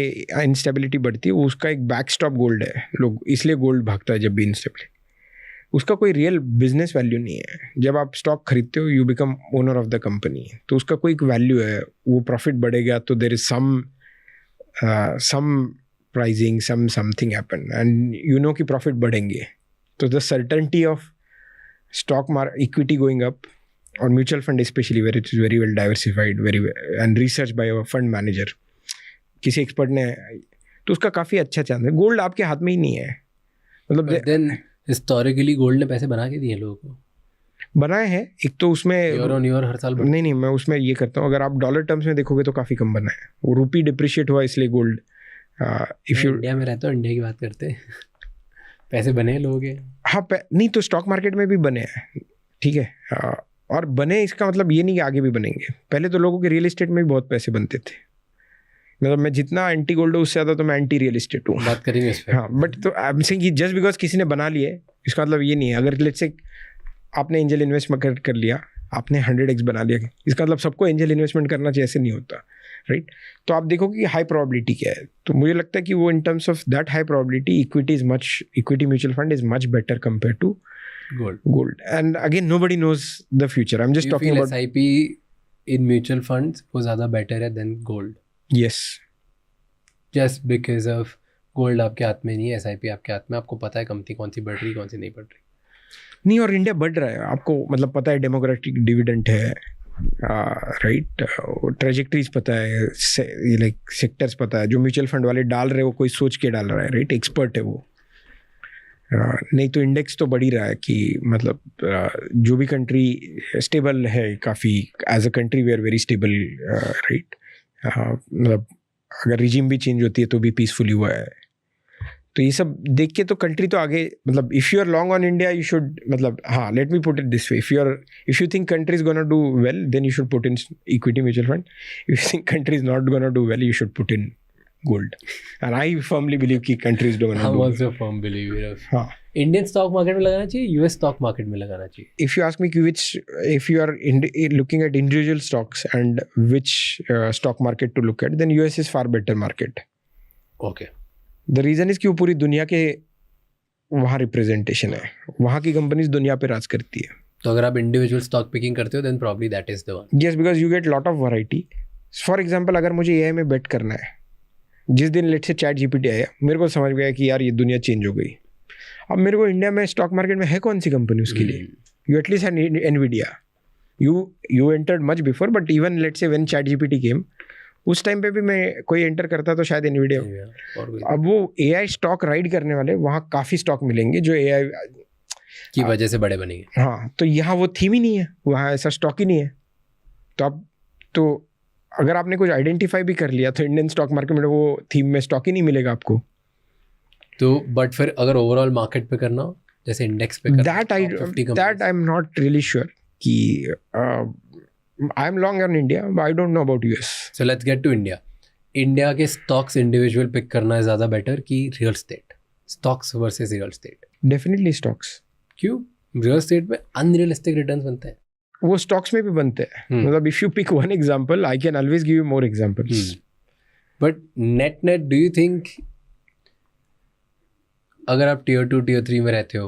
इंस्टेबिलिटी बढ़ती है, उसका एक बैकस्टॉप गोल्ड है। लोग इसलिए गोल्ड भागता है जब भी इंस्टेबिलिटी। उसका कोई रियल बिजनेस वैल्यू नहीं है. जब आप स्टॉक खरीदते हो you become owner of the company, तो उसका कोई वैल्यू है. वो प्रॉफिट बढ़ेगा तो there is some pricing, something happen and you know कि प्रॉफिट बढ़ेंगे. तो the certainty of stock equity going up और mutual fund specially where it is very well diversified, very and research by a fund manager, किसी expert ने, तो उसका काफ़ी अच्छा चांस है. गोल्ड आपके हाथ में ही नहीं है. मतलब देन हिस्टोरिकली गोल्ड ने पैसे बना के दिए लोगों को, बनाए हैं. एक तो उसमें ईयर ऑन ईयर हर साल नहीं, मैं उसमें ये करता हूँ, अगर आप डॉलर टर्म्स में देखोगे तो काफ़ी कम बना है. वो रूपी डिप्रिशिएट हुआ इसलिए गोल्ड. इफ यू इंडिया में रहता हूँ, इंडिया की बात करते हैं. पैसे बने लोगों के. हाँ, नहीं तो स्टॉक मार्केट में भी बने हैं, ठीक है. और बने इसका मतलब ये नहीं कि आगे भी बनेंगे. पहले तो लोगों के रियल एस्टेट में भी बहुत पैसे बनते थे. मतलब मैं जितना एंटी गोल्ड हूँ उससे ज़्यादा तो मैं एंटी रियल एस्टेट हूँ. बात करेंगे इस पे. हाँ, बट तो आई एम सेइंग कि जस्ट बिकॉज किसी ने बना लिए इसका मतलब ये नहीं है. अगर लेट्स से आपने एंजल इन्वेस्टमेंट कर लिया, आपने 100x बना लिया, इसका मतलब सबको एंजल इन्वेस्टमेंट करना चाहिए, ऐसे नहीं होता, राइट. तो आप देखो कि हाई प्रोबेबिलिटी क्या है. तो मुझे लगता है कि वो in terms of that high probability equity mutual fund is much better compare to gold. And again, nobody knows the future. I'm just talking about SIP in mutual funds वो ज़्यादा better है than gold. Yes. Just because of gold आपके हाथ में नहीं है, SIP आपके हाथ में, आपको पता है कंपनी कौन सी बढ़ रही कौन सी नहीं बढ़ रही. नहीं, और इंडिया बढ़ रहा है, आपको मतलब पता है डेमोक्रेटिक डिविडेंड है, राइट. ट्रेजेक्टरीज पता है, लाइक सेक्टर्स पता है. जो म्यूचुअल फंड वाले डाल रहे हैं वो कोई सोच के डाल रहा है, राइट. एक्सपर्ट है वो. नहीं तो इंडेक्स तो बढ़ ही रहा है कि मतलब जो भी कंट्री स्टेबल है काफ़ी, as a country we are very stable, right. मतलब अगर रिजीम भी चेंज होती है तो भी पीसफुली हुआ है. तो ये सब देख के तो कंट्री तो आगे, मतलब if you are long on India you should, मतलब हाँ, let me put it this way, if you think country is gonna do well then you should put in equity mutual fund. If you think country is not gonna do well you should put in gold. And I firmly believe कि countries don't know. I'm also a firm believer of. हाँ. Indian stock market में लगाना चाहिए, US stock market में लगाना चाहिए. If you ask me if you are looking at individual stocks and which stock market to look at, then US is far better market. Okay. The reason is कि वो पूरी दुनिया के वहाँ representation है, वहाँ की companies दुनिया पे राज करती है. तो अगर आप individual stock picking करते हो, then probably that is the one. Yes, because you get lot of variety. For example, अगर मुझे AI में bet करना है, जिस दिन लेट से चैट जीपीटी आया, मेरे को समझ गया कि यार ये दुनिया चेंज हो गई. अब मेरे को इंडिया में स्टॉक मार्केट में है कौन सी कंपनी उसके लिए? You at least have Nvidia. You entered much before, but even late say when ChatGPT came, उस टाइम पे भी मैं कोई एंटर करता तो शायद एनवीडिया. अब वो एआई स्टॉक राइड करने वाले, वहाँ काफ़ी स्टॉक मिलेंगे जो एआई की वजह से बड़े बनेंगे. हाँ, तो यहाँ वो थीम ही नहीं है, वहाँ ऐसा स्टॉक ही नहीं है. तो अब तो अगर आपने कुछ आइडेंटिफाई भी कर लिया तो इंडियन स्टॉक मार्केट में वो थीम में स्टॉक ही नहीं मिलेगा आपको. तो बट फिर अगर ओवरऑल मार्केट पे करना हो, जैसे इंडेक्स पे करना, that I am not really sure कि I am long on India, I don't know about US. So let's get to India. India के स्टॉक्स इंडिविजुअल पिक करना है ज़्यादा बेटर कि real estate? Stocks versus real estate. Definitely stocks. क्यों? Real estate में unrealistic returns बनते हैं. वो स्टॉक्स में भी बनते हैं. मतलब if you pick one example I can always give you more examples. But net do you think अगर आप टियर 2 टियर 3 में रहते हो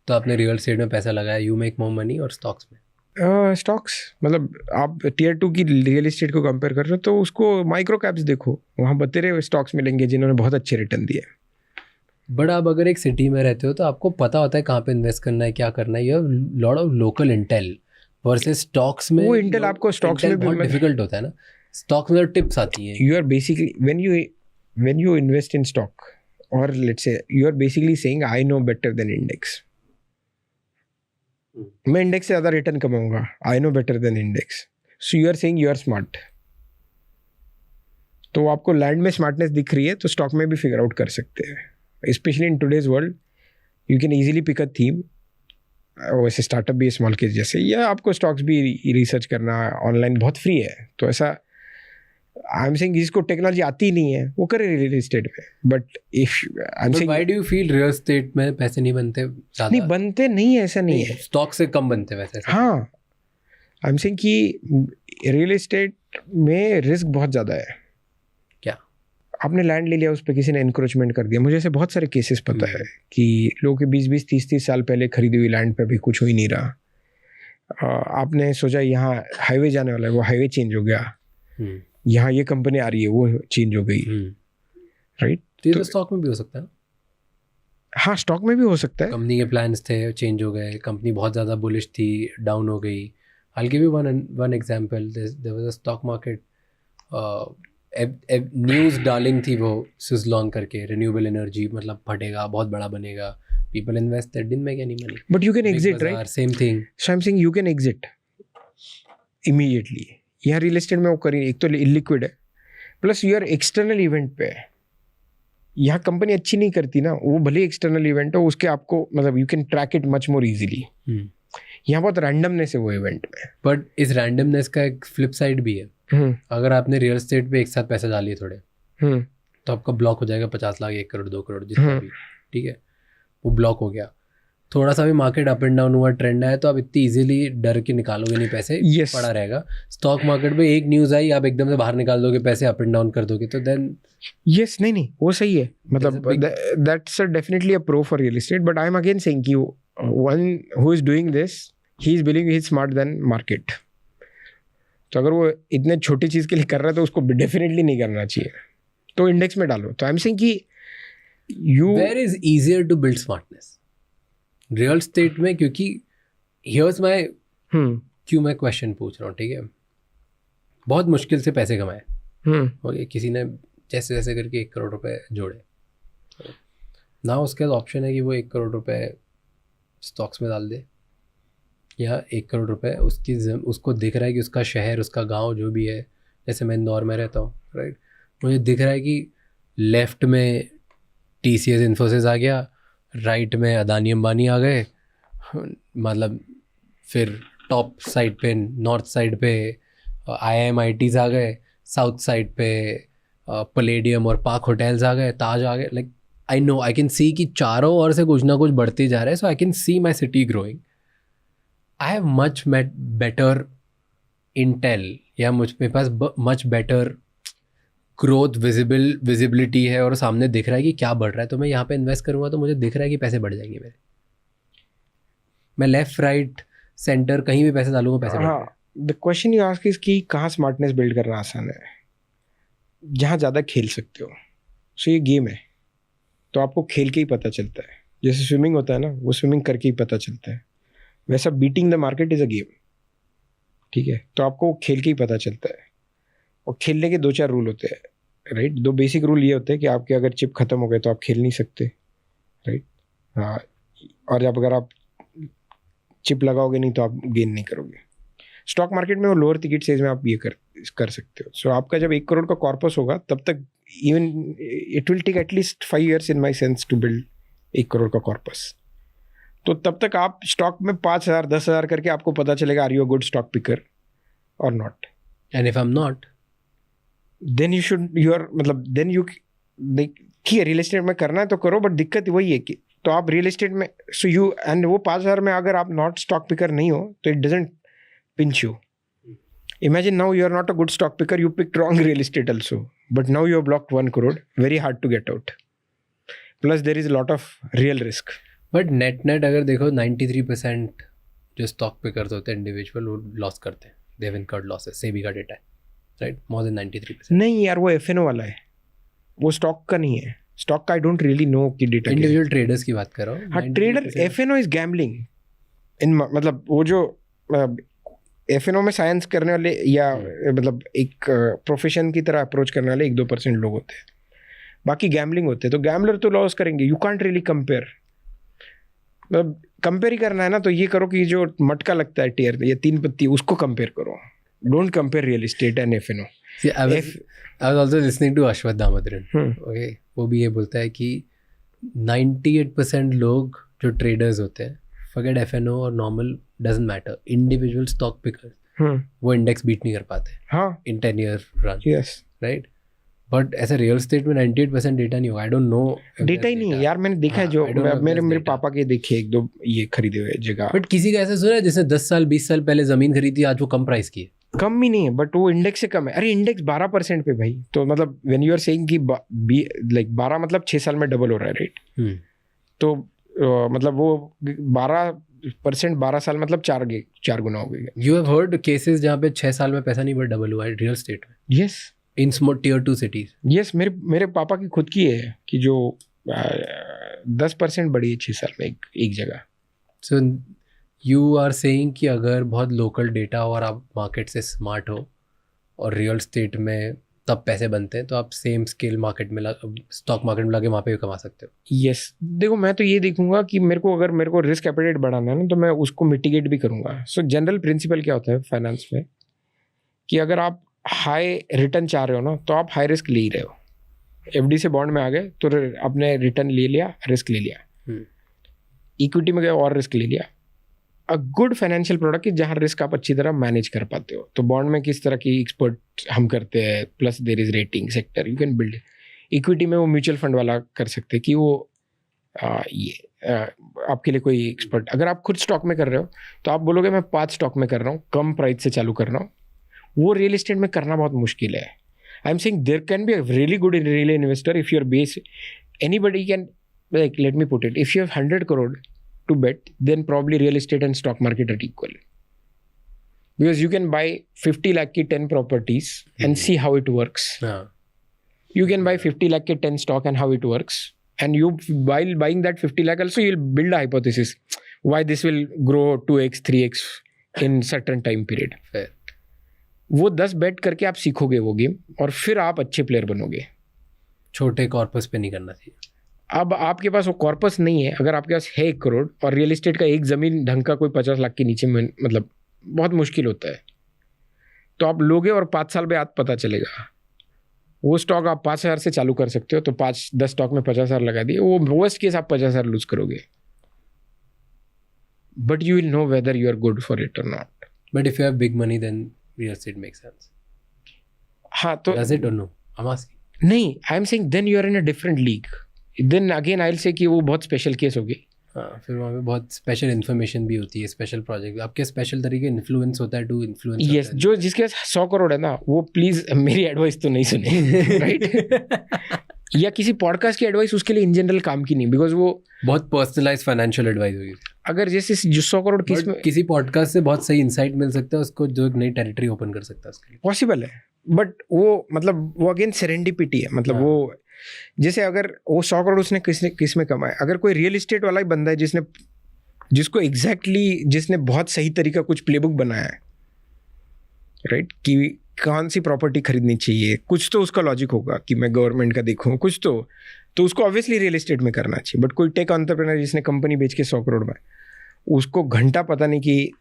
तो आपने रियल स्टेट में पैसा लगाया, यू मेक मोर मनी, और स्टॉक्स में? स्टॉक्स मतलब आप टियर 2 की रियल एस्टेट को कंपेयर कर रहे हो तो उसको माइक्रो कैप्स देखो, वहाँ बतेरे स्टॉक्स मिलेंगे जिन्होंने बहुत अच्छे रिटर्न दिए. बट आप अगर एक सिटी में रहते हो तो आपको पता होता है कहाँ पे इन्वेस्ट करना है, क्या करना है. You have lot of local Intel versus stocks में. वो इंटेल आपको स्टॉक्स में बहुत डिफिकल्ट होता है ना. स्टॉक्स में टिप्स आती हैं. You are basically when you invest in stock, और let's say you are basically saying I know better than index. मैं इंडेक्स से ज़्यादा रिटर्न कमाऊंगा, I know better than index. So you are saying you are smart. तो आपको land में smartness दिख रही है तो स्टॉक में भी फिगर आउट कर सकते हैं. Specially in today's world you can easily pick a theme. वैसे स्टार्टअप भी स्मॉल केस जैसे, या आपको स्टॉक्स भी रिसर्च करना ऑनलाइन बहुत फ्री है. तो ऐसा आई एम सेइंग जिसको टेक्नोलॉजी आती नहीं है वो करे रियल एस्टेट में. But if I am saying why do you feel real estate में पैसे नहीं बनते ज़्यादा? नहीं बनते नहीं है, ऐसा नहीं है. स्टॉक से कम बनते वैसे. हाँ, आई एम सेइंग कि रियल एस्टेट में रिस्क बहुत ज़्यादा है. क्या? आपने लैंड ले लिया, उस पर किसी ने इंक्रोचमेंट कर दिया। मुझे ऐसे बहुत सारे केसेस पता है कि लोगों के 20-20, 30-30 साल पहले खरीदी हुई लैंड पे भी कुछ हो ही नहीं रहा। आपने सोचा यहाँ हाईवे जाने वाला है, वो हाईवे चेंज हो गया, यहाँ ये कंपनी आ रही है, वो चेंज हो गई, राइट? तो ये तो स्टॉक में भी हो सकता है। हाँ, स्टॉक में भी हो सकता है। कंपनी के प्लान्स थे, चेंज हो गए, कंपनी बहुत ज़्यादा बुलिश थी, डाउन हो गई। I'll give you one example. There was a stock market, news darling थी वो, सुजलॉन करके, रिन्यूएबल एनर्जी, मतलब फटेगा, बहुत बड़ा बनेगा, people invested, didn't make any money. But you can exit, Bazaar, right? Same thing. So I'm saying you can exit immediately. यहाँ real estate में वो करिए, एक तो इलिक्विड है, प्लस यूर एक्सटर्नल इवेंट पे है। यहाँ कंपनी अच्छी नहीं करती ना, वो भले एक्सटर्नल इवेंट हो, उसके आपको मतलब you can track it much more easily. यहाँ बहुत रैंडमनेस है वो इवेंट में। बट इस रैंडमनेस का एक फ्लिप साइड भी है। अगर आपने रियल एस्टेट पे एक साथ पैसे डालिए थोड़े, तो आपका ब्लॉक हो जाएगा 50 लाख, 1 करोड़, 2 करोड़, जितना भी, ठीक है, वो ब्लॉक हो गया। थोड़ा सा भी मार्केट अप एंड डाउन हुआ, ट्रेंड आया, तो आप इतनी इजीली डर के निकालोगे नहीं पैसे, पड़ा रहेगा। स्टॉक मार्केट पे एक न्यूज़ आई, आप एकदम से बाहर निकाल दोगे पैसे, अप एंड डाउन कर दोगे, तो देन यस, नहीं वो सही है, मतलब that's definitely a pro for real estate. But I am again saying कि one who is doing this, he is believing he is smart than market. तो अगर वो इतने छोटी चीज़ के लिए कर रहा है तो उसको डेफिनेटली नहीं करना चाहिए, तो इंडेक्स में डालो। तो आई एम सेइंग कि you, where is easier to build smartness, real estate में? क्योंकि हियर्स माय क्यों मैं क्वेश्चन पूछ रहा हूँ, ठीक है, बहुत मुश्किल से पैसे कमाए, ओके, किसी ने जैसे जैसे करके 1 करोड़ रुपए जोड़े ना, उसके बाद ऑप्शन है कि वो 1 करोड़ रुपए स्टॉक्स में डाल दे, या 1 करोड़ रुपए उसको दिख रहा है कि उसका शहर, उसका गांव जो भी है, जैसे मैं इंदौर में रहता हूँ, राइट, मुझे दिख रहा है कि लेफ्ट में TCS इन्फोसिस आ गया, राइट में अदानी अंबानी आ गए, मतलब फिर टॉप साइड पे, नॉर्थ साइड पे IIMITs आ गए, साउथ साइड पे पैलेडियम और पार्क होटल्स आ गए, ताज आ गए। Like I know, I can सी कि चारों ओर से कुछ ना कुछ बढ़ते जा रहा है, so I can see my city growing. I have much better intel, या मेरे पास मच बेटर ग्रोथ विजिबिलिटी है, और सामने दिख रहा है कि क्या बढ़ रहा है, तो मैं यहाँ पे इन्वेस्ट करूँगा तो मुझे दिख रहा है कि पैसे बढ़ जाएंगे मेरे। मैं लेफ्ट राइट सेंटर कहीं भी पैसे डालूंगा, पैसे बढ़ जाएंगे। The question you ask is कि कहाँ स्मार्टनेस बिल्ड करना आसान है, जहाँ ज़्यादा खेल सकते हो। सो ये गेम है, तो आपको खेल के ही पता चलता है। जैसे स्विमिंग होता है ना, वो स्विमिंग करके ही पता चलता है, वैसा beating the market is a game, ठीक है। तो आपको खेल के ही पता चलता है, और खेलने के 2-4 रूल होते हैं, राइट। 2 बेसिक रूल ये होते हैं कि आपके अगर चिप खत्म हो गए तो आप खेल नहीं सकते, राइट। हाँ, और जब अगर आप चिप लगाओगे नहीं तो आप गेन नहीं करोगे। स्टॉक मार्केट में वो लोअर टिकट साइज में आप ये कर सकते हो। सो आपका जब 1 करोड़ का कॉर्पस होगा, तब तक even it will take at least 5 years in my sense to build 1 crore का कॉर्पस। तो तब तक आप स्टॉक में 5,000 10,000 करके आपको पता चलेगा are you a good stock picker और not. And if I am not, then you should, मतलब देन यू कि रियल एस्टेट में करना है तो करो, बट दिक्कत वही है कि तो आप रियल एस्टेट में, सो यू एंड वो 5,000 में अगर आप नॉट स्टॉक पिकर नहीं हो तो it doesn't pinch you. Imagine now you are not a good stock picker, you picked wrong real estate also, but now you have blocked 1 crore, very hard to get out. Plus there is a lot of real risk. But net अगर देखो 93% जो stock pickers होते हैं individual, वो loss करते हैं, they have incurred losses, SEBI का data है, राइट, मोर देन 93%। नहीं यार, वो FNO वाला है, वो स्टॉक का नहीं है। स्टॉक का आई डोंट रियली नो कि डेटा, इंडिविजुअल ट्रेडर्स की बात कर रहा हूँ। हाँ, ट्रेडर FNO इज गैम्बलिंग इन, मतलब वो जो FNO में साइंस करने वाले या मतलब एक प्रोफेशन की तरह अप्रोच करने वाले 1-2% लोग होते हैं, बाकी गैम्बलिंग होते हैं। तो गैम्बलर तो लॉस करेंगे, यू कांट रियली कंपेयर। मतलब कंपेयर ही करना है ना, तो ये करो कि जो मटका लगता है टेयर या 3 पत्ती, उसको कंपेयर करो। Don't compare real estate and FNO। I was also listening to Ashwath Damodaran, okay, वो भी ये बोलता है कि 98% लोग जो ट्रेडर्स होते हैं, forget FNO और normal, doesn't matter, individual stock pickers, वो इंडेक्स बीट नहीं कर पाते, हाँ, इन 10 year run, yes, right. But ऐसा रियल एस्टेट में 98% डेटा नहीं होगा। आई डोंट नो, डेटा ही नहीं है यार। मैंने देखा है, जो मेरे पापा के देखे 1-2 ये खरीदे हुए जगह। बट किसी का ऐसा सुना है जिसने 10 साल 20 साल पहले जमीन खरीदी, आज वो कम प्राइस की है? कम ही नहीं है, बट वो इंडेक्स से कम है। अरे इंडेक्स 12% पे भाई, तो मतलब व्हेन यू आर सेइंग कि लाइक 12 मतलब 6 साल में डबल हो रहा है, राइट? तो मतलब वो 12% 12 साल मतलब 4 गुना हो गई। यू हैव हर्ड केसेस जहाँ पे 6 साल में पैसा नहीं बढ़ डबल हुआ है रियल स्टेट में? Yes, in small tier 2 cities. Yes, मेरे पापा की खुद की है कि जो 10% बढ़ी है 6 साल में एक जगह। सो यू आर सेइंग कि अगर बहुत लोकल डेटा हो और आप मार्केट से स्मार्ट हो और रियल स्टेट में तब पैसे बनते हैं, तो आप सेम स्केल मार्केट में स्टॉक मार्केट में लगे वहाँ पे भी कमा सकते हो। यस, देखो मैं तो ये देखूंगा कि मेरे को रिस्क एपेटाइट बढ़ाना है ना, तो मैं उसको मिटिगेट भी करूंगा। सो जनरल प्रिंसिपल क्या होता है फाइनेंस में कि अगर आप हाई रिटर्न चाह रहे हो ना, तो आप हाई रिस्क ले ही रहे हो। एफडी से बॉन्ड में आ गए तो आपने रिटर्न ले लिया, रिस्क ले लिया। इक्विटी में गए और रिस्क ले लिया। अ गुड फाइनेंशियल प्रोडक्ट है जहाँ रिस्क आप अच्छी तरह मैनेज कर पाते हो। तो बॉन्ड में किस तरह की एक्सपर्ट हम करते हैं, plus there is rating sector, you can build. Equity में वो म्यूचुअल फंड वाला कर सकते हैं कि वो आपके लिए कोई एक्सपर्ट। अगर आप खुद स्टॉक में कर रहे हो तो आप बोलोगे मैं 5 स्टॉक में कर रहा हूँ, कम प्राइस से चालू कर रहा हूँ। वो रियल एस्टेट में करना बहुत मुश्किल है। I am saying there can be a really good real investor if your base, anybody can, like let me put it, if you have 100 crore to bet, then probably real estate and stock market are equal, because you can buy 50 lakh ki 10 properties and see how it works. You can buy 50 lakh ki 10 stock and how it works, and you, while buying that 50 lakh also, you'll build a hypothesis why this will grow 2x 3x in certain time period. Fair. वो 10 बेट करके आप सीखोगे वो game, और फिर आप अच्छे player बनोगे। छोटे कॉर्पस पे नहीं करना चाहिए। अब आपके पास वो कॉर्पस नहीं है, अगर आपके पास है 1 करोड़ और रियल एस्टेट का एक ज़मीन ढंग का कोई 50 लाख के नीचे में, मतलब बहुत मुश्किल होता है, तो आप लोगे और 5 साल बाद पता चलेगा। वो स्टॉक आप 5,000 से चालू कर सकते हो, तो 5-10 स्टॉक में 50,000 लगा दिए, वो वर्स्ट केस आप 50,000 लूज करोगे, but you will know whether you are good for it और not. But if you have big money then real estate makes sense. हाँ, तो डज इट और नो? I am asking. नहीं, I am saying then you are in a different league. Then again I will say कि वो बहुत special case हो गई। हाँ, फिर वहाँ पे बहुत स्पेशल इन्फॉर्मेशन भी होती है, स्पेशल प्रोजेक्ट आपके स्पेशल तरीके इन्फ्लुएंस होता है टू इन्फ्लुएंस। यस, जो जिसके पास 100 करोड़ है ना, वो प्लीज मेरी एडवाइस तो नहीं सुने, राइट? या किसी पॉडकास्ट की एडवाइस उसके लिए इन जनरल काम की नहीं, बिकॉज वो बहुत पर्सनलाइज फाइनेंशियल एडवाइस होगी। अगर जैसे जो 100 करोड़ किसी पॉडकास्ट से बहुत सही इंसाइट मिल सकता है उसको, जो एक नई टेरिटरी ओपन कर सकता है उसके लिए पॉसिबल है। बट वो मतलब वो अगेन सेरेंडिपिटी है, मतलब वो जैसे अगर वो 100 करोड़ उसने किस में कमाए, अगर कोई रियल एस्टेट वाला ही बंदा है जिसको जिसने बहुत सही तरीका कुछ प्लेबुक बनाया है, राइट, कि कौन सी प्रॉपर्टी खरीदनी चाहिए, कुछ तो उसका लॉजिक होगा कि मैं गवर्नमेंट का देखूँ कुछ तो उसको ऑब्वियसली रियल एस्टेट में करना चाहिए। बट कोई टेक एंटरप्रेन्योर जिसने कंपनी बेच के 100 करोड़ में, उसको घंटा पता नहीं कि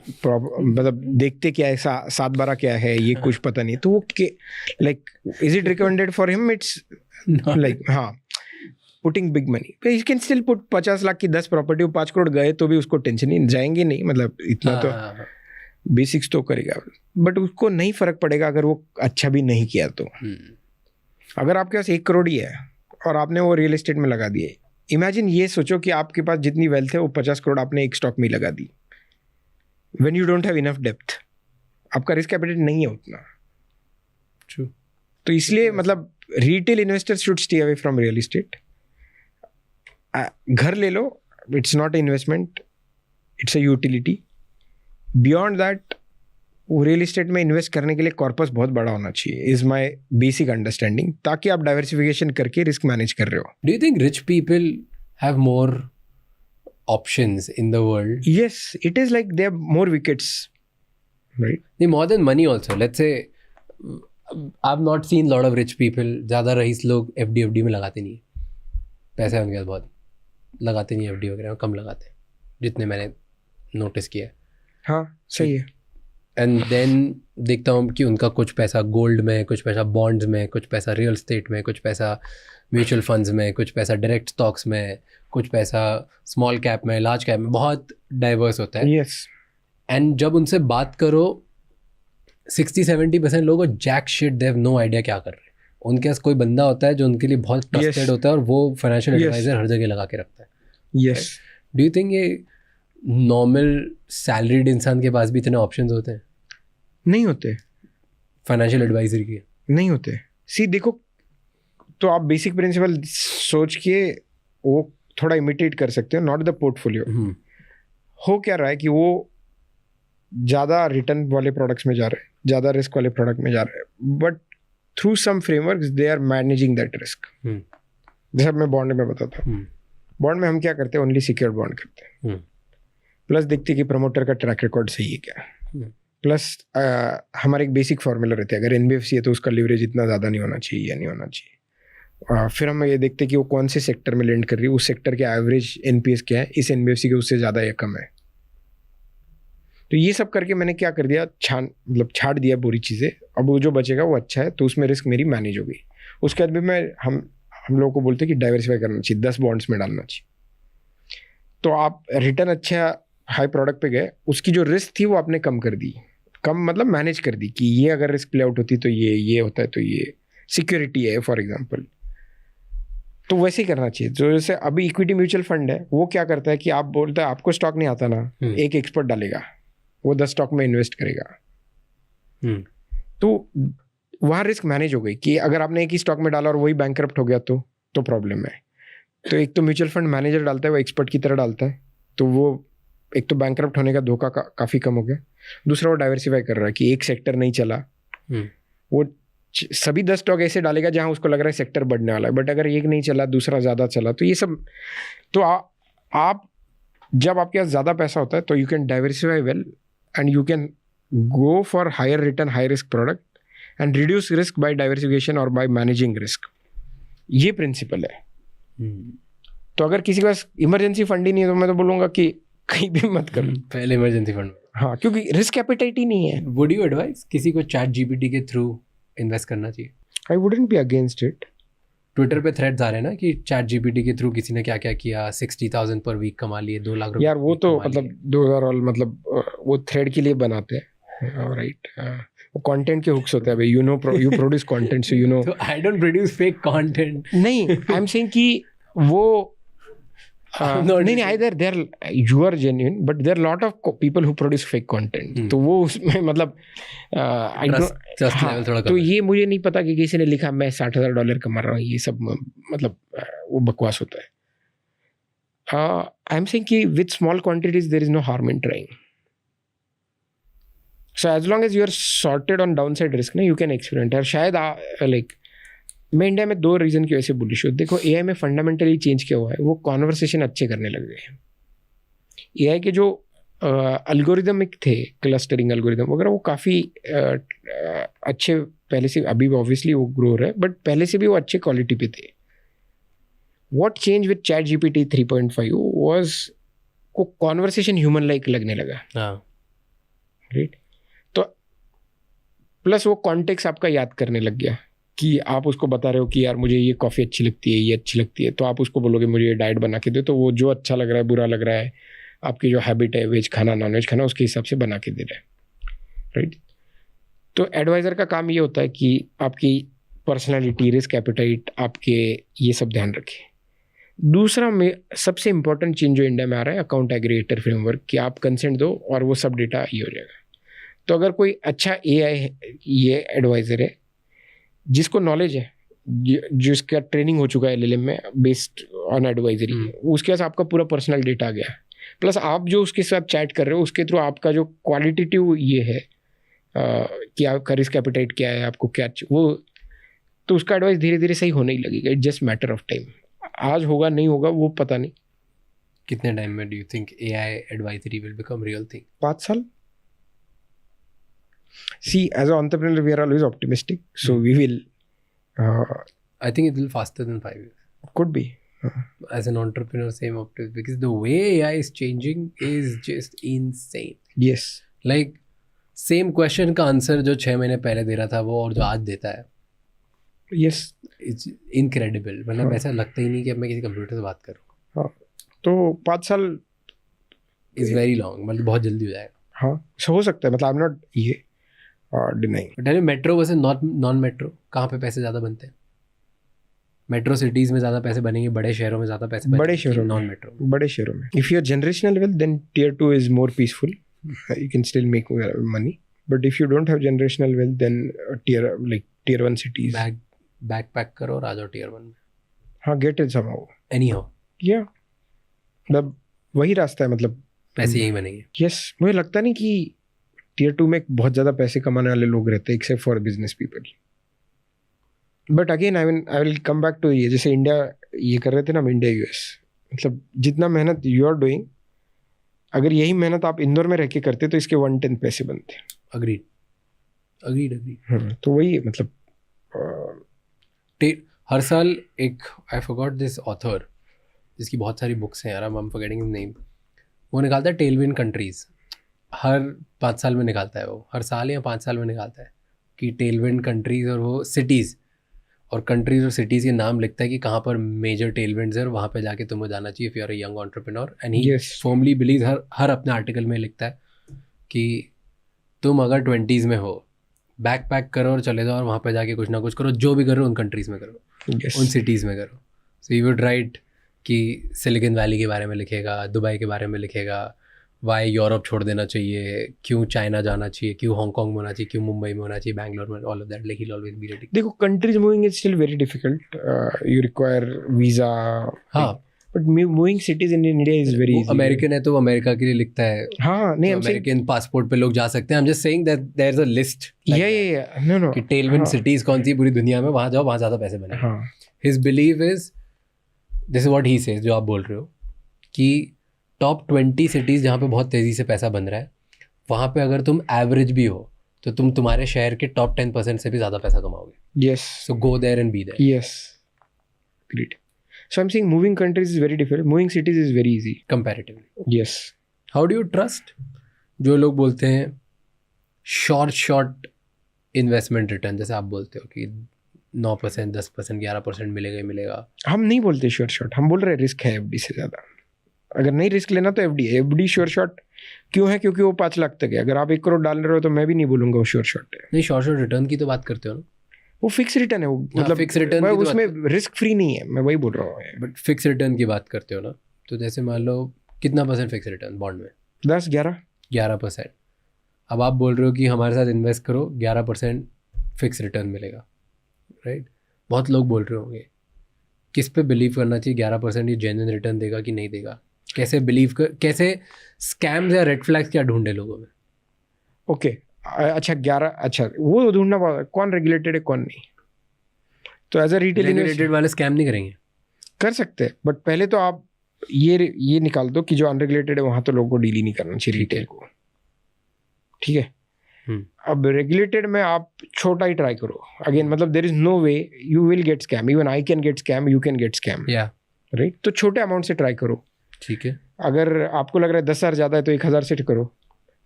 मतलब देखते क्या है, 7/12 क्या है, ये कुछ पता नहीं, तो वो like is it recommended for him? It's like हाँ, putting big money, you can still put 50 lakh की 10 प्रॉपर्टी, 5 करोड़ गए तो भी उसको टेंशन नहीं, जाएंगे नहीं, मतलब इतना तो बेसिक्स तो करेगा, बट उसको नहीं फर्क पड़ेगा अगर वो अच्छा भी नहीं किया तो। अगर आपके पास 1 करोड़ ही है और आपने वो रियल एस्टेट में लगा दिए, इमेजिन ये सोचो कि आपके पास जितनी वेल्थ है वो 50 करोड़ आपने एक स्टॉक में लगा दी। When you don't have enough depth, आपका रिस्क कैपिटल नहीं है उतना। True. तो इसलिए मतलब retail investors should stay away from real estate. घर ले लो, it's not investment, it's a utility. Beyond that वो रियल एस्टेट में इन्वेस्ट करने के लिए कॉर्पस बहुत बड़ा होना चाहिए, इज माई बेसिक अंडरस्टैंडिंग, ताकि आप डाइवर्सिफिकेशन करके रिस्क मैनेज कर रहे हो। Do you think rich people have more options in the world? Yes, it is like they have more wickets, right? More than money also. Let's say I've not seen lot of rich people, ज़्यादा rice लोग FD में लगाते नहीं, पैसे उनके पास बहुत, लगाते नहीं FD वगैरह, कम लगाते हैं जितने मैंने नोटिस किया है। हाँ, सही है। एंड देन देखता हूँ कि उनका कुछ पैसा गोल्ड में, कुछ पैसा बॉन्ड्स में, कुछ पैसा रियल स्टेट में, कुछ पैसा म्यूचुअल फंड्स में, कुछ पैसा डायरेक्ट स्टॉक्स में, कुछ पैसा स्मॉल कैप में, लार्ज कैप में, बहुत डाइवर्स होता है। यस। एंड जब उनसे बात करो 60-70% लोगों को jack shit, they have no idea क्या कर रहे हैं। उनके पास कोई बंदा होता है जो उनके लिए बहुत ट्रस्टेड होता है और वो फाइनेंशियल एडवाइजर हर जगह लगा के रखता है। यस। डू यू थिंक ये नॉर्मल सैलरीड इंसान के पास भी इतने ऑप्शंस होते हैं? नहीं होते, फाइनेंशियल एडवाइजरी की नहीं होते। सी देखो, तो आप बेसिक प्रिंसिपल सोच के वो थोड़ा इमिटेट कर सकते हो, नॉट द पोर्टफोलियो। हो क्या रहा है कि वो ज़्यादा रिटर्न वाले प्रोडक्ट्स में जा रहे हैं, ज़्यादा रिस्क वाले प्रोडक्ट में जा रहे हैं, but through some frameworks they are managing that risk. जैसे मैं बॉन्ड में बताता हूँ, बॉन्ड में हम क्या करते हैं, ओनली सिक्योर्ड बॉन्ड करते हैं, प्लस देखते हैं कि प्रमोटर का ट्रैक रिकॉर्ड सही है क्या, प्लस हमारा एक बेसिक फार्मूला रहता है, अगर एनबीएफसी है तो उसका लिवरेज इतना ज़्यादा नहीं होना चाहिए या नहीं होना चाहिए। फिर हम ये देखते हैं कि वो कौन से सेक्टर में लेंड कर रही है, उस सेक्टर के एवरेज एनपीएस क्या है, इस एनबीएफसी के उससे ज़्यादा या कम है। तो ये सब करके मैंने क्या कर दिया, छाट दिया पूरी चीज़ें। अब वो जो बचेगा वो अच्छा है, तो उसमें रिस्क मेरी मैनेज हो गई। उसके बाद भी हम लोगों को बोलते हैं कि डाइवर्सिफाई करना चाहिए, 10 बॉन्ड्स में डालना चाहिए। तो आप रिटर्न अच्छा हाई प्रोडक्ट पे गए, उसकी जो रिस्क थी वो आपने कम कर दी, कम मतलब मैनेज कर दी कि ये अगर रिस्क प्ले आउट होती तो ये होता है, तो ये सिक्योरिटी है फॉर एग्जांपल। तो वैसे ही करना चाहिए। जो जैसे अभी इक्विटी म्यूचुअल फंड है, वो क्या करता है कि आप बोलते हैं आपको स्टॉक नहीं आता ना, एक एक्सपर्ट डालेगा, वो 10 स्टॉक में इन्वेस्ट करेगा। तो वहाँ रिस्क मैनेज हो गई कि अगर आपने एक ही स्टॉक में डाला और वही बैंकरप्ट हो गया तो प्रॉब्लम है। तो एक तो म्यूचुअल फंड मैनेजर डालता है, वो एक्सपर्ट की तरह डालता है, तो वो एक तो बैंकरप्ट होने का धोखा काफ़ी कम हो गया। दूसरा वो डाइवर्सिफाई कर रहा है कि एक सेक्टर नहीं चला, वो सभी 10 स्टॉक ऐसे डालेगा जहां उसको लग रहा है सेक्टर बढ़ने वाला है, बट अगर एक नहीं चला दूसरा ज़्यादा चला, तो ये सब तो आप जब आपके पास ज़्यादा पैसा होता है तो you can diversify well and you can go for higher return high risk product and reduce risk by diversification और बाय मैनेजिंग रिस्क। ये प्रिंसिपल है। तो अगर किसी के पास इमरजेंसी फंड ही नहीं है तो मैं तो बोलूँगा कि कहीं भी मत करो पहले इमरजेंसी फंड। हाँ, क्योंकि रिस्क एपेटाइट ही नहीं है। वुड यू एडवाइस किसी को चैट जीपीटी के थ्रू इन्वेस्ट करना चाहिए? I wouldn't be against it. Twitter पे थ्रेड्स आ रहे हैं ना कि चैट जीपीटी के थ्रू किसी ने क्या क्या किया, 60,000 पर वीक कमा लिए, 2 लाख रुपए। यार वो तो मतलब 2000 और मतलब वो थ्रेड के लिए बनाते हैं, राइट? वो कंटेंट के हुक्स होते हैं भाई, you produce content, so you know. तो I don't produce fake content. नहीं, आई एम सेइंग कि वो नहीं, either you are genuine, but there are lot of people who produce fake content. तो वो उसमें मतलब trust level थोड़ा तो ये मुझे नहीं पता कि किसी ने लिखा मैं $60,000 कमा रहा हूँ, ये सब मतलब वो बकवास होता है। आई एम सेइंग कि with small quantities there is no harm in trying. So as long as you are sorted on downside risk ना, you can experiment। और शायद like मैं इंडिया में 2 रीज़न की वजह से बुलिश हूँ। देखो, एआई में फंडामेंटली चेंज क्या हुआ है, वो कॉन्वर्सेशन अच्छे करने लग गए हैं। एआई के जो एल्गोरिदमिक थे, क्लस्टरिंग एल्गोरिदम वगैरह, वो काफ़ी अच्छे पहले से, अभी ऑब्वियसली वो ग्रो रहा है, बट पहले से भी वो अच्छे क्वालिटी पे थे। What change with chat GPT 3.5 was को कॉन्वर्सेशन ह्यूमन लाइक लगने लगा, राइट? तो प्लस वो कॉन्टेक्स्ट आपका याद करने लग गया कि आप उसको बता रहे हो कि यार मुझे ये कॉफ़ी अच्छी लगती है, ये अच्छी लगती है, तो आप उसको बोलोगे मुझे ये डाइट बना के दो, तो वो जो अच्छा लग रहा है, बुरा लग रहा है, आपकी जो हैबिट है वेज खाना नॉन वेज खाना, उसके हिसाब से बना के दे रहा है, राइट? तो एडवाइज़र का काम ये होता है कि आपकी पर्सनालिटी, रिस्क एपेटाइट, आपके ये सब ध्यान रखे। दूसरा में सबसे इंपॉर्टेंट चेंज जो इंडिया में आ रहा है, अकाउंट एग्रीगेटर फ्रेमवर्क, कि आप कंसेंट दो और वो सब डेटा ये हो जाएगा। तो अगर कोई अच्छा एआई ये एडवाइज़र है जिसको नॉलेज है, जिसका ट्रेनिंग हो चुका है एलएलएम में बेस्ड ऑन एडवाइजरी, उसके पास आपका पूरा पर्सनल डेटा आ गया, प्लस आप जो उसके साथ चैट कर रहे हो उसके थ्रू आपका जो क्वालिटेटिव ये है कि आपका रिस्क एपेटाइट क्या है, आपको क्या वो, तो उसका एडवाइस धीरे धीरे सही होने ही लगेगा। It just matter of time. आज होगा नहीं होगा वो पता नहीं। कितने टाइम में do you think AI advisory will become real thing? 5 साल। See, as an entrepreneur, we are always optimistic. So we will. I think it will faster than 5 years. Could be. As an entrepreneur, same optimism, because the way AI is changing is just insane. Yes. Like same question का answer जो 6 महीने पहले दे रहा था वो और जो आज देता है. Yes. It's incredible. मतलब ऐसा लगता ही नहीं कि अब मैं किसी कंप्यूटर से बात करूँ. हाँ. तो 5 साल is very long. मतलब बहुत जल्दी हो जाएगा. हाँ. हो सकता है. मतलब I'm not ये denying. But metro versus non metro कहाँ पे पैसे ज़्यादा बनते हैं? मेट्रो सिटीज़ में ज़्यादा पैसे बनेंगे, बड़े शहरों में ज़्यादा पैसे बनेंगे, बड़े शहरों में, नॉन मेट्रो, बड़े शहरों में. If you are generational wealth, then tier 2 is more peaceful. You can still make money. But if you don't have generational wealth, then tier 1 cities. Back pack करो और आ जाओ tier 1 में. हाँ, get it somehow. Anyhow. Yeah. मतलब वही रास्ता है, मतलब पैसे यही बनेंगे. Yes, मुझे लगता नहीं कि tier 2 में बहुत ज़्यादा पैसे कमाने वाले लोग रहते हैं, except for business people. But again, I will come back to ये, जैसे इंडिया ये कर रहे थे ना, इंडिया US, मतलब जितना मेहनत यू आर डूइंग, अगर यही मेहनत आप इंदौर में रह के करते तो इसके 1/10 पैसे बनते. अग्रीड. तो वही मतलब हर साल एक, आई फॉरगॉट दिस ऑथर जिसकी बहुत सारी बुक्स हैं यार, I am forgetting his name, वो निकालता है टेलविंड कंट्रीज. हर 5 साल में निकालता है वो, हर साल या 5 साल में निकालता है कि टेलविंड कंट्रीज, और वो सिटीज़ और कंट्रीज और सिटीज़ के नाम लिखता है कि कहाँ पर मेजर टेलविंड्स है और वहाँ पे जाके तुम्हें जाना चाहिए if you are a young entrepreneur. And he firmly believe, हर अपने आर्टिकल में लिखता है कि तुम अगर 20s में हो, बैक पैक करो और चले जाओ और वहाँ पे जाके कुछ ना कुछ करो, जो भी करो उन कंट्रीज़ में करो, उन सिटीज़ में करो. सो यू वुड राइट कि सिलिकॉन वैली के बारे में लिखेगा, दुबई के बारे में लिखेगा, वाई यूरोप छोड़ देना चाहिए, क्यों चाइना जाना चाहिए, क्यों हांगकांग में होना चाहिए, क्यों मुंबई में होना चाहिए, बैंगलोर में, all of that. Like he will always be ready. देखो, countries moving is still very difficult. You require visa. हाँ, but moving cities in India is very easy. American है तो वो अमेरिका के लिए लिखता है. हाँ, नहीं, अमेरिकन पासपोर्ट पे लोग जा सकते हैं. I am just saying that there is a list. Know कि टेलविंड सिटीज कौन सी पूरी दुनिया में, वहाँ जाओ, वहाँ ज़्यादा पैसे बने. हाँ, his believe is, this is what he says, जो आप बोल रहे हो कि टॉप 20 सिटीज़ जहाँ पे बहुत तेज़ी से पैसा बन रहा है, वहाँ पे अगर तुम एवरेज भी हो तो तुम तुम्हारे शहर के टॉप 10% से भी ज़्यादा पैसा कमाओगे. Yes. So go there and be there. Yes, great. So I'm saying moving countries is very difficult. Moving cities is very easy. Comparatively. Yes. How do you trust जो लोग बोलते हैं शॉर्ट इन्वेस्टमेंट रिटर्न, जैसे आप बोलते हो कि 9%, 10%, 11% मिलेगा ही मिलेगा. हम नहीं बोलते शॉर्ट, हम बोल रहे हैं रिस्क है एफडी से ज़्यादा. अगर नहीं रिस्क लेना तो एफडी शॉर्ट क्यों है? क्योंकि वो 5 लाख तक है. अगर आप 1 करोड़ डाल रहे हो तो मैं भी नहीं बोलूँगा वो शॉर्ट है. नहीं, शॉर्ट रिटर्न की तो बात करते हो ना. वो फिक्स रिटर्न है, वो मतलब फिक्स रिटर्न, उसमें रिस्क फ्री नहीं है, मैं वही बोल रहा हूँ. बट फिक्स रिटर्न की बात करते हो ना, तो जैसे मान लो कितना % फिक्स रिटर्न बॉन्ड में? 11%. अब आप बोल रहे हो कि हमारे साथ इन्वेस्ट करो, 11% फिक्स रिटर्न मिलेगा, राइट? बहुत लोग बोल रहे होंगे, किस पे बिलीव करना चाहिए? 11% ये जेन्युइन रिटर्न देगा कि नहीं देगा? कैसे बिलीव कैसे स्कैम्स या रेड फ्लैग्स क्या ढूंढे लोगों में? ओके, अच्छा 11, अच्छा वो ढूंढना कौन रेगुलेटेड है कौन नहीं. तो एज अ रिटेल रेगुलेटेड वाले स्कैम नहीं करेंगे? कर सकते हैं, बट पहले तो आप ये निकाल दो कि जो अनरेगुलेटेड है वहाँ तो लोगों को डील ही नहीं करना चाहिए रिटेल को. ठीक है. अब रेगुलेटेड में आप छोटा ही ट्राई करो. अगेन मतलब there is no way you will get scam. Even I can get scam, you can get scam, right? तो छोटे अमाउंट से ट्राई करो. ठीक है. अगर आपको लग रहा है 10,000 ज़्यादा है तो 1,000 से करो.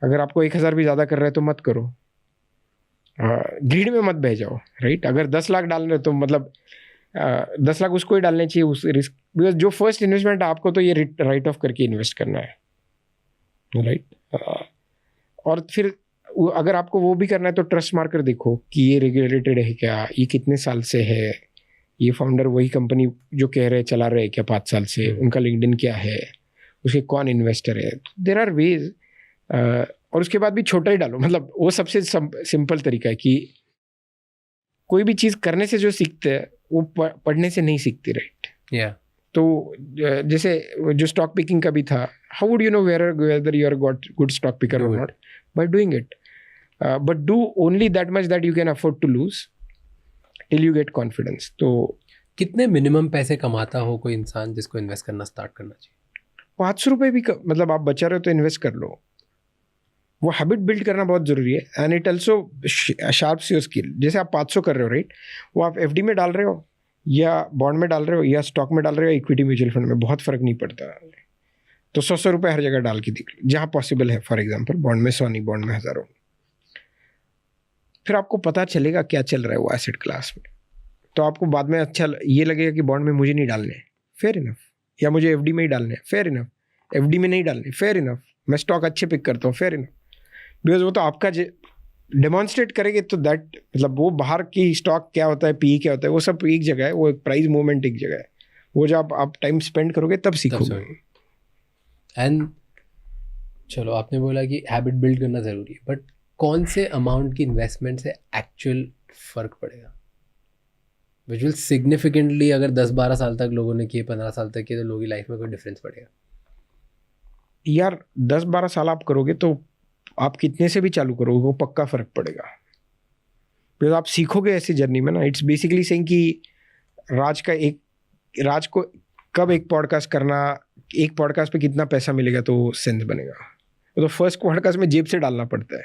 अगर आपको 1,000 भी ज़्यादा कर रहा है तो मत करो. ग्रीड में मत बह जाओ, राइट? अगर 10 लाख डालने तो मतलब 10 लाख उसको ही डालने चाहिए उस रिस्क, बिकॉज जो फर्स्ट इन्वेस्टमेंट है आपको तो ये राइट ऑफ करके इन्वेस्ट करना है, राइट? और फिर अगर आपको वो भी करना है तो ट्रस्ट मार्कर देखो कि ये रेगुलेटेड है क्या, ये कितने साल से है, ये फाउंडर वही कंपनी जो कह रहे चला रहे क्या 5 साल से, उनका लिंक्डइन क्या है, उसके कौन इन्वेस्टर है. There are ways. और उसके बाद भी छोटा ही डालो. मतलब वो सबसे सिंपल तरीका है कि कोई भी चीज़ करने से जो सीखते हैं वो पढ़ने से नहीं सीखते, राइट? तो जैसे जो स्टॉक पिकिंग का भी था, how would you know whether you are good stock picker और not? By doing it. But do only that much that you can afford to lose till you get confidence. तो कितने minimum पैसे कमाता हो कोई इंसान जिसको इन्वेस्ट करना स्टार्ट करना चाहिए? 500 रुपये भी मतलब आप बचा रहे हो तो इन्वेस्ट कर लो. वो हैबिट बिल्ड करना बहुत ज़रूरी है. And it also sharps your skill. जैसे आप 500 कर रहे हो, राइट? वो आप एफडी में डाल रहे हो या बॉन्ड में डाल रहे हो या स्टॉक में डाल रहे हो, इक्विटी म्यूचुअल फंड में, बहुत फ़र्क नहीं पड़ता. तो 100 रुपये हर जगह डाल के देख लो जहाँ पॉसिबल है. फॉर एग्जाम्पल बॉन्ड में 100 नहीं, बॉन्ड में 1000 हो. फिर आपको पता चलेगा क्या चल रहा है वो एसेट क्लास में. तो आपको बाद में अच्छा ये लगेगा कि बॉन्ड में मुझे नहीं डालने, फेयर इनफ. या मुझे एफडी में ही डालने, फेयर इनफ. एफडी में नहीं डालने, फेयर इनफ. मैं स्टॉक अच्छे पिक करता हूँ, फेयर इनफ. बिकॉज वो तो आपका डेमॉन्स्ट्रेट करेंगे तो दैट मतलब वो बाहर की स्टॉक क्या होता है, पी क्या होता है, वो सब एक जगह है. वो एक प्राइस मूवमेंट एक जगह है. वो जब आप टाइम स्पेंड करोगे तब सीखोगे. एंड चलो आपने बोला कि हैबिट बिल्ड करना ज़रूरी है, बट कौन से अमाउंट की इन्वेस्टमेंट से एक्चुअल फ़र्क पड़ेगा, विच विल सिग्निफिकेंटली, अगर 10-12 साल तक लोगों ने किए, 15 साल तक किए, तो लोगों की लाइफ में कोई डिफरेंस पड़ेगा? यार 10-12 साल आप करोगे तो आप कितने से भी चालू करोगे वो पक्का फ़र्क पड़ेगा, बिकॉज आप सीखोगे ऐसी जर्नी में ना. इट्स बेसिकली सेइंग कि राज को कब एक पॉडकास्ट करना, एक पॉडकास्ट पे कितना पैसा मिलेगा तो सेंस बनेगा. तो फर्स्ट पॉडकास्ट में जेब से डालना पड़ता है,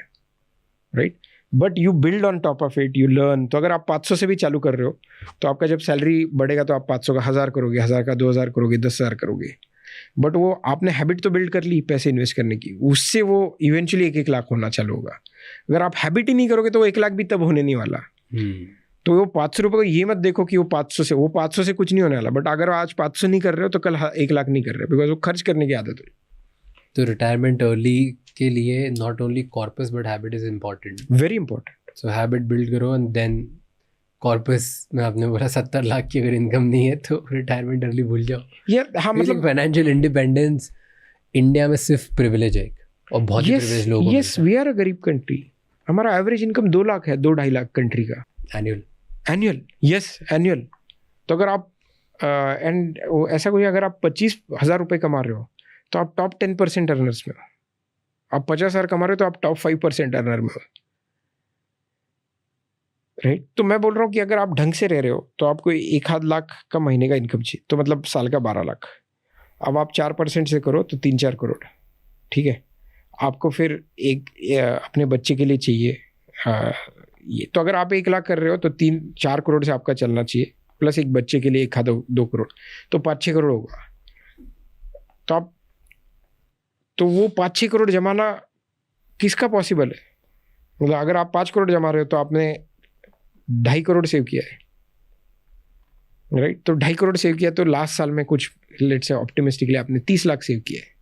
right. But you build on top of it, you learn. तो अगर आप 500 से भी चालू कर रहे हो तो आपका जब सैलरी बढ़ेगा तो आप 500 का 1000 करोगे, 1000 का 2000 करोगे, 10,000 करोगे. बट वो आपने हैबिट तो बिल्ड कर ली पैसे इन्वेस्ट करने की, उससे वो इवेंचुअली 1-1 लाख होना चालू होगा. अगर आप हैबिट ही नहीं करोगे तो वो 1 लाख भी तब होने नहीं वाला. तो वो 500 रुपये को ये मत देखो कि वो 500 से कुछ नहीं होने वाला. बट अगर आज 500 नहीं कर रहे हो तो कल 1 लाख नहीं कर रहे, बिकॉज वो खर्च करने की आदत है. तो रिटायरमेंट अर्ली के लिए not only corpus but habit is important, very important. So habit build करो एंड देन कॉर्पस में आपने बोला 70 लाख की अगर इनकम नहीं है तो रिटायरमेंट अर्ली भूल जाओ. यार हाँ, मतलब फाइनेंशियल इंडिपेंडेंस इंडिया में सिर्फ प्रिविलेज है और बहुत ही प्रिविलेज लोग. यस, वी आर अ गरीब कंट्री. हमारा एवरेज इनकम 2 लाख है, 2-2.5 लाख कंट्री का एनुअल. Yes, annual. तो अगर आप एंड ऐसा कोई, अगर आप 25,000 रुपये कमा रहे हो तो आप टॉप 10% अर्नर्स में हो. आप 50,000 कमा रहे हो तो आप टॉप 5% अर्नर में हो, राइट. तो मैं बोल रहा हूँ कि अगर आप ढंग से रह रहे हो तो आपको 1-1.5 लाख का महीने का इनकम चाहिए, तो मतलब साल का 12 लाख. अब आप 4% से करो तो 3-4 करोड़, ठीक है. आपको फिर एक अपने बच्चे के लिए चाहिए ये, तो अगर आप 1 लाख कर रहे हो तो 3-4 करोड़ से आपका चलना चाहिए, प्लस एक बच्चे के लिए 1-2 करोड़, तो 5-6 करोड़ होगा. तो वो 5-6 करोड़ जमाना किसका पॉसिबल है? मतलब अगर आप 5 करोड़ जमा रहे हो तो आपने 2.5 करोड़ सेव किया है, राइट. तो 2.5 करोड़ सेव किया तो लास्ट साल में कुछ लेट्स से ऑप्टिमिस्टिकली आपने 30 लाख सेव किया है,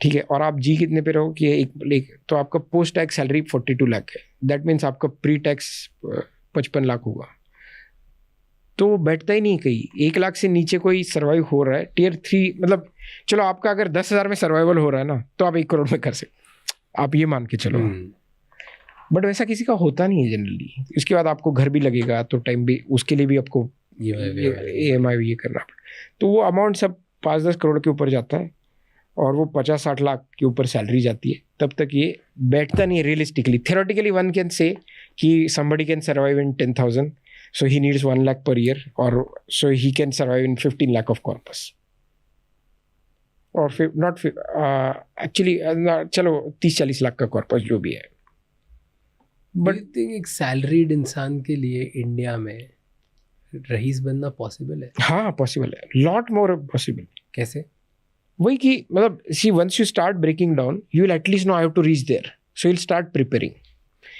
ठीक है. और आप जी कितने पे रहो कि एक तो आपका पोस्ट टैक्स सैलरी 42 लाख है. दैट मीन्स आपका प्री टैक्स 55 लाख होगा. तो वो बैठता ही नहीं कहीं. 1 लाख से नीचे कोई सर्वाइव हो रहा है टियर 3, मतलब चलो आपका अगर 10,000 में सर्वाइवल हो रहा है ना तो आप 1 करोड़ में कर सकते, आप ये मान के चलो. बट वैसा किसी का होता नहीं है जनरली. उसके बाद आपको घर भी लगेगा तो टाइम भी, उसके लिए भी आपको EMI ये करना पड़े. तो वो अमाउंट सब 5-10 करोड़ के ऊपर जाता है और वो 50-60 लाख के ऊपर सैलरी जाती है. तब तक ये बैठता नहीं है realistically. Theoretically one can say कि somebody can survive in 10,000, so he needs 1 lakh per year, or so he can survive in 15 lakh of corpus, or not actually चलो 30-40 लाख का कॉर्पस जो भी है. बट एक सैलरीड इंसान के लिए इंडिया में रईस बनना पॉसिबल है? हाँ पॉसिबल है, लॉट मोर पॉसिबल. कैसे? वही कि मतलब see once you start breaking down you will at least know I have to reach there, so you will start preparing.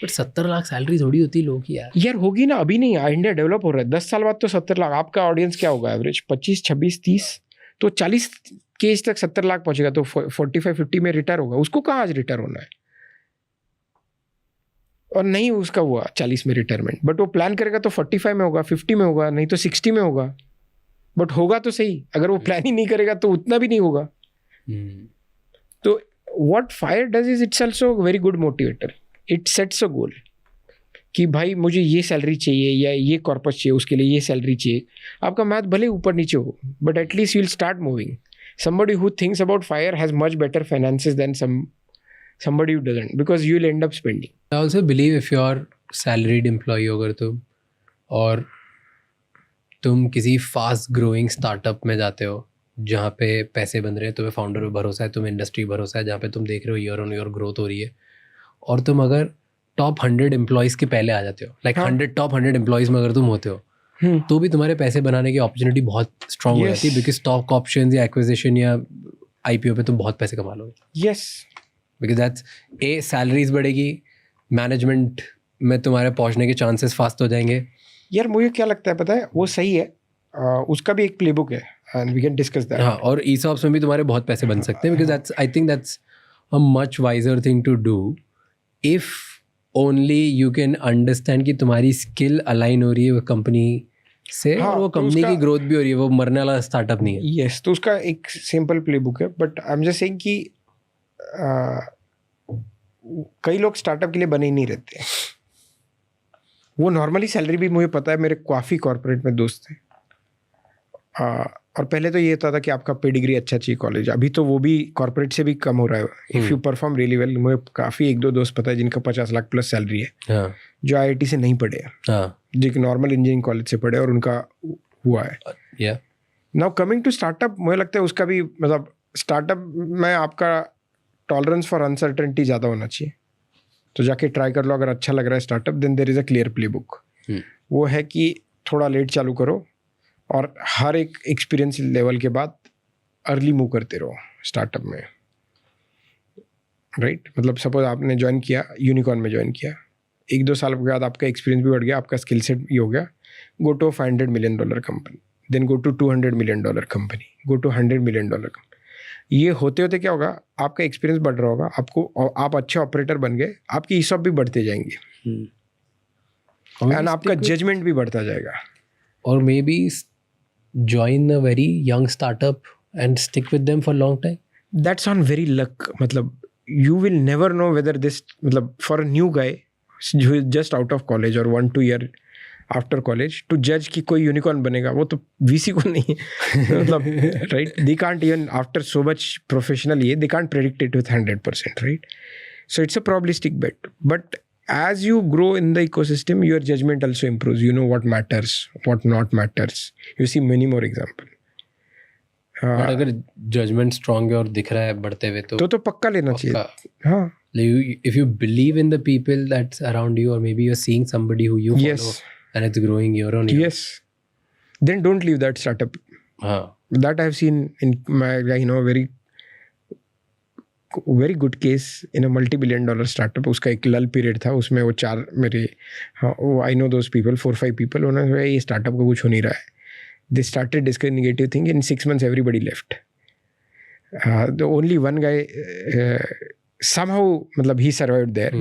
But 70 lakh salary थोड़ी होती है लोगों की यार होगी ना, अभी नहीं. इंडिया डेवलप हो रहा है, 10 साल बाद तो 70 लाख. आपका ऑडियंस क्या होगा एवरेज 25, 26, 30, तो 40 के एज तक 70 लाख पहुंचेगा तो 45-50 में रिटायर होगा. उसको कहाँ आज रिटायर होना है? और नहीं उसका हुआ 40 में रिटायरमेंट, बट वो प्लान करेगा तो 45 में होगा, 50 में होगा, नहीं तो 60 में होगा. बट होगा तो सही. अगर वो प्लान ही नहीं करेगा तो उतना भी नहीं होगा. तो what fire does is it's also very good motivator. It sets a goal कि भाई मुझे ये सैलरी चाहिए या ये कॉर्पस चाहिए, उसके लिए ये सैलरी चाहिए. आपका मैथ भले ऊपर नीचे हो but at least you will start moving. somebody who thinks about fire has much better finances than somebody who doesn't, because you will end up spending. I also believe if you're salaried employee अगर तुम और तुम किसी fast growing startup में जाते हो जहाँ पे पैसे बन रहे हैं, तुम्हें फाउंडर पे भरोसा है, तुम्हें इंडस्ट्री भरोसा है, जहाँ पे तुम देख रहे हो ईयर ऑन ईयर ग्रोथ हो रही है, और तुम अगर टॉप 100 एम्प्लॉयज़ के पहले आ जाते हो, लाइक 100 टॉप 100 एम्प्लॉयज़ में अगर तुम होते हो तो भी तुम्हारे पैसे बनाने की अपॉर्चुनिटी बहुत स्ट्रांग हो जाती है, बिकॉज स्टॉक ऑप्शंस या एक्विजिशन या IPO पे तुम बहुत पैसे कमा लोगे. यस, बिकॉज दैट्स सैलरीज बढ़ेगी, मैनेजमेंट में तुम्हारे पहुंचने के चांसेस फास्ट हो जाएंगे. यार मुझे क्या लगता है पता है, वो सही है. उसका भी एक प्लेबुक है and we can discuss that. हाँ, और ESOPs में भी तुम्हारे बहुत पैसे बन सकते हैं, because that's I think that's a much wiser thing to do if only you can understand कि तुम्हारी स्किल अलाइन हो रही है वो कंपनी से. हाँ, और वो कंपनी की ग्रोथ भी हो रही है, वो मरने वाला स्टार्टअप नहीं है. यस, तो उसका एक सिंपल प्लेबुक है. But I am just saying कि कई लोग स्टार्टअप के लिए बने ही नहीं रहते। वो नॉर्मली सैलरी भी मुझे पता है, मेरे काफ़ी कॉर्पोरेट में दोस्त थे। और पहले तो ये होता था कि आपका पेडिग्री अच्छा चाहिए कॉलेज, अभी तो वो भी कॉर्पोरेट से भी कम हो रहा है। If you perform really well, मुझे काफ़ी 1-2 दोस्त पता है जिनका 50 लाख प्लस सैलरी है, जो IIT से नहीं पढ़े, जो एक नॉर्मल इंजीनियरिंग कॉलेज से पढ़े और उनका हुआ है। नाउ कमिंग टू स्टार्टअप, मुझे लगता है उसका भी मतलब स्टार्टअप में आपका टॉलरेंस फॉर अनसर्टेनिटी ज़्यादा होना चाहिए। तो जाके ट्राई कर लो, अगर अच्छा लग रहा है startup, then there is a clear play book. वो है कि थोड़ा लेट चालू करो और हर एक एक्सपीरियंस लेवल के बाद अर्ली मूव करते रहो स्टार्टअप में, राइट? मतलब सपोज आपने ज्वाइन किया, यूनिकॉर्न में ज्वाइन किया, 1-2 साल के बाद आपका एक्सपीरियंस भी बढ़ गया, आपका स्किल सेट भी हो गया, go to $500 million company, then go to $200 million company, go to $100 million company. ये होते होते क्या होगा, आपका एक्सपीरियंस बढ़ रहा होगा, आपको आप अच्छे ऑपरेटर बन गए, आपकी ESOP भी बढ़ते जाएंगे एंड आपका जजमेंट भी बढ़ता जाएगा। और may be join a very young startup and stick with them for a long time. That's on very luck. मतलब you will never know whether this, मतलब for a new guy who is just out of college or 1-2 year after college to judge कि कोई unicorn बनेगा, वो तो VC को नहीं मतलब right, they can't even after so much professional ये they can't predict it with 100%, right? So it's a probabilistic bet, but as you grow in the ecosystem, your judgment also improves. You know what matters, what not matters. You see many more examples. But अगर judgment strong है और दिख रहा है बढ़ते हुए तो पक्का लेना चाहिए। हाँ। If you believe in the people that's around you, or maybe you're seeing somebody who you follow and it's growing year on year. Yes. Then don't leave that startup. That I've seen in my, very good case in a multi-billion-dollar startup. उसका एक लल period था, उसमें वो 4 मेरे, हाँ, I know those people, 4-5 people, उन्होंने कहा ये स्टार्टअप का कुछ हो नहीं रहा है। They started discussing negative thing. In 6 months, everybody left. The only one guy somehow, मतलब he survived there.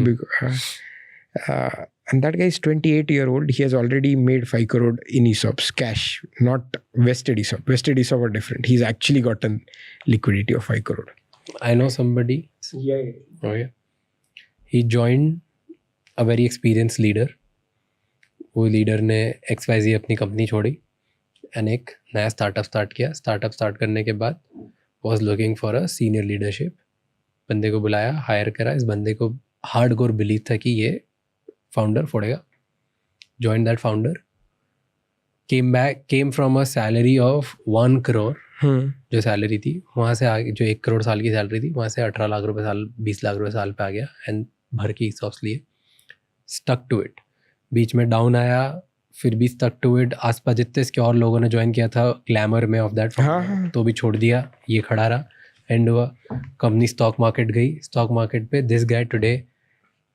And that guy is 28-year-old. He has already made 5 crore in ESOPs, cash, not vested ESOP. Vested ESOP are different. He's actually gotten liquidity of 5 crore. I know somebody. Yeah. Oh yeah. He joined a very experienced leader. वो leader ने XYZ अपनी company छोड़ी and एक नया startup start किया। Startup start करने के बाद was looking for a senior leadership. बंदे को बुलाया, हायर करा। इस बंदे को हार्ड कोर बिलीव था कि ये फाउंडर फोड़ेगा। Join that founder, came from a salary of 1 crore जो सैलरी थी, वहाँ से आगे जो 1 crore साल की सैलरी थी, वहाँ से 18 लाख रुपए साल, 20 लाख रुपए साल पे आ गया एंड भर के ESOPs लिए। Stuck to it. बीच में डाउन आया, फिर भी स्टक टू इट। आसपास जितने इसके और लोगों ने ज्वाइन किया था ग्लैमर में ऑफ दैट, तो भी छोड़ दिया। ये खड़ा रहा, एंड हुआ। कंपनी स्टॉक मार्केट गई। स्टॉक मार्केट पे this guy today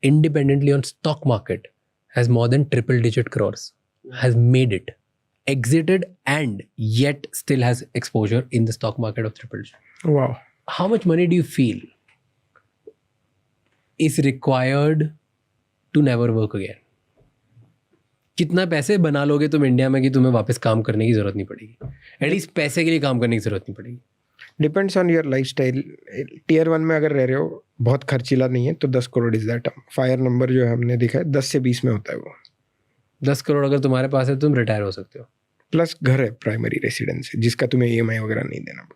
independently on stock market has more than triple digit crores, has made it, exited, and yet still has exposure in the stock market of triple digit. Wow. How much money do you feel is required to never work again? कितना पैसे बना लोगे तुम India में कि तुम्हें वापस काम करने की जरूरत नहीं पड़ेगी? एटलीस्ट पैसे के लिए काम करने की जरूरत नहीं पड़ेगी। Depends on your lifestyle. Tier 1 में अगर रह रहे हो, बहुत खर्चीला नहीं है, तो 10 crore is that. Fire number जो हमने देखा है 10 से 20 में होता है वो। 10 crore अगर तुम्हारे पास है, तुम रिटायर हो सकते हो। प्लस घर है, प्राइमरी रेसिडेंस है, जिसका तुम्हें EMI वगैरह नहीं देना।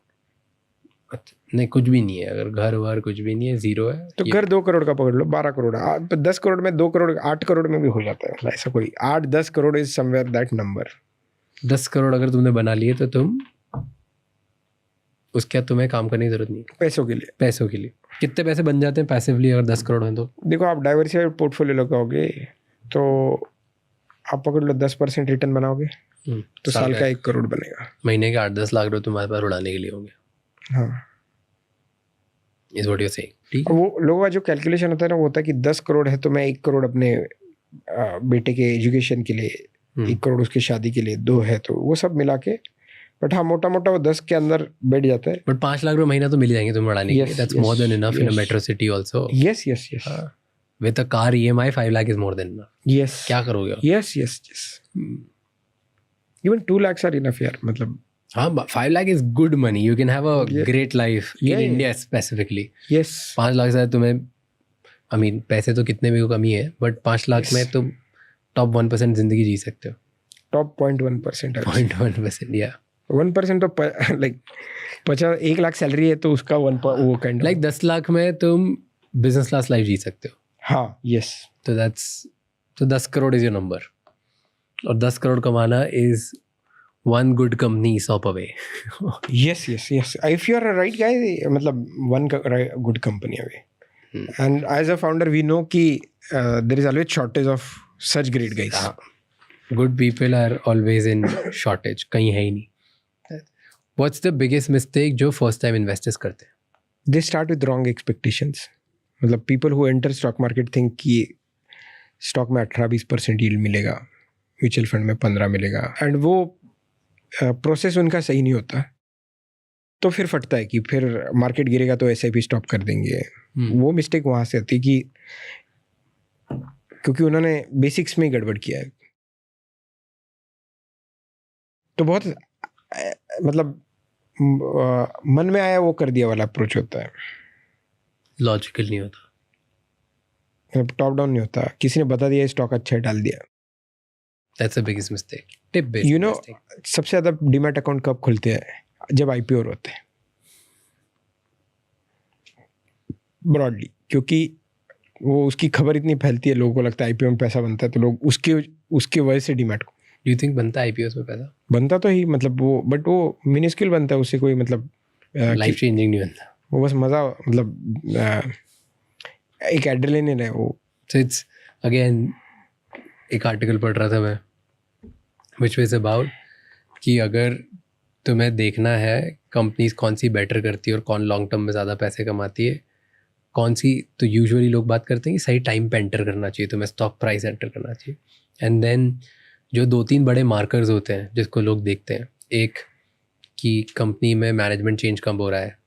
अच्छा, नहीं कुछ भी नहीं है, अगर घर वर कुछ भी नहीं है, जीरो है, तो घर 2 crore का पकड़ लो, 12 crore। 10 crore में 2 crore, 8 crore में भी हो जाता है। ऐसा कोई 8-10 crore is somewhere that number. 10 crore अगर तुमने बना लिए तो तुम उसके तुम्हें काम करने की जरूरत नहीं। पैसों के लिए, पैसों के लिए कितने पैसे बन जाते हैं पैसिवली अगर 10 crore हैं तो? देखो, आप डाइवर्सिफाइड पोर्टफोलियो लगाओगे तो आप पकड़ लो 10% रिटर्न बनाओगे, तो साल का 1 crore बनेगा। महीने के 8-10 लाख रुपए तुम्हारे पास उड़ाने के लिए होंगे। हाँ, is what you are saying. ठीक है, वो लोगों का जो कैलकुलेशन होता है ना, वो होता है कि 10 crore है तो मैं 1 crore अपने बेटे के एजुकेशन के लिए, 1 crore उसकी शादी के लिए, 2 है तो वो सब मिला के। बट हाँ, मोटा मोटा वो 10 के अंदर बैठ जाता है। बट 5 लाख रुपए महीना तो मिल जाएंगे तुम्हें उड़ाने के लिए। That's more than enough in a metro city also. Yes yes yes. With a car EMI 5 lakh is more than enough. Yes. क्या करोगे? Yes yes yes. Even 2 lakhs are enough यार। मतलब हाँ, 5 lakh is good money. You can have a great life in India specifically. Yes. 5 lakh से तुम्हें I mean पैसे तो कितने भी कमी है, बट 5 लाख में तुम टॉप 1% ज़िंदगी जी सकते हो. टॉप 0.1%. 0.1%, या 1% तो लाइक 1 लाख सैलरी है तो उसका वो काइंड लाइक 10 लाख में तुम बिजनेस क्लास लाइफ जी सकते हो. हाँ, यस. तो 10 करोड़ इज योर नंबर, और 10 करोड़ कमाना is one good company stop away. Yes. If you are a right guy, मतलब one good company away. And as a founder, we know कि there is always shortage of such great guys. Good people are always in shortage. कहीं है ही नहीं. What's the biggest mistake जो first time investors करते हैं? They start with wrong expectations. मतलब people who enter stock market think कि stock में 18-20% yield मिलेगा, mutual fund में 15 मिलेगा, and वो प्रोसेस उनका सही नहीं होता, तो फिर फटता है कि फिर मार्केट गिरेगा तो SIP स्टॉप कर देंगे. वो मिस्टेक वहाँ से आती है कि क्योंकि उन्होंने बेसिक्स में ही गड़बड़ किया है. तो बहुत मतलब मन में आया वो कर दिया वाला अप्रोच होता है, लॉजिकल नहीं होता, टॉप डाउन नहीं होता. किसी ने बता दिया स्टॉक अच्छा है, डाल दिया. That's the biggest mistake. Tip based mistake. सबसे ज़्यादा डीमैट अकाउंट कब खुलते हैं? जब IPO होते हैं ब्रॉडली, क्योंकि वो उसकी खबर इतनी फैलती है, लोगों को लगता है IPO में पैसा बनता है, तो लोग उसके वजह से डीमैट को. Do you think बनता है IPOs में पैसा? बनता तो ही, मतलब वो, बट वो मिनिस्क्यूल बनता है, उससे कोई मतलब लाइफ चेंजिंग नहीं बनता. वो बस मज़ा, मतलब एक एड्रेलिन है वो. So it's again एक आर्टिकल पढ़ रहा था मैं, which was about कि अगर तुम्हें देखना है कंपनीज कौन सी बेटर करती है और कौन लॉन्ग टर्म में ज़्यादा पैसे कमाती है, कौन सी, तो यूजुअली लोग बात करते हैं कि सही टाइम पे एंटर करना चाहिए, तुम्हें स्टॉक प्राइस एंटर करना चाहिए. एंड देन जो 2-3 बड़े मार्कर्स होते हैं जिसको लोग देखते हैं, एक कि कंपनी में मैनेजमेंट चेंज कब हो रहा है,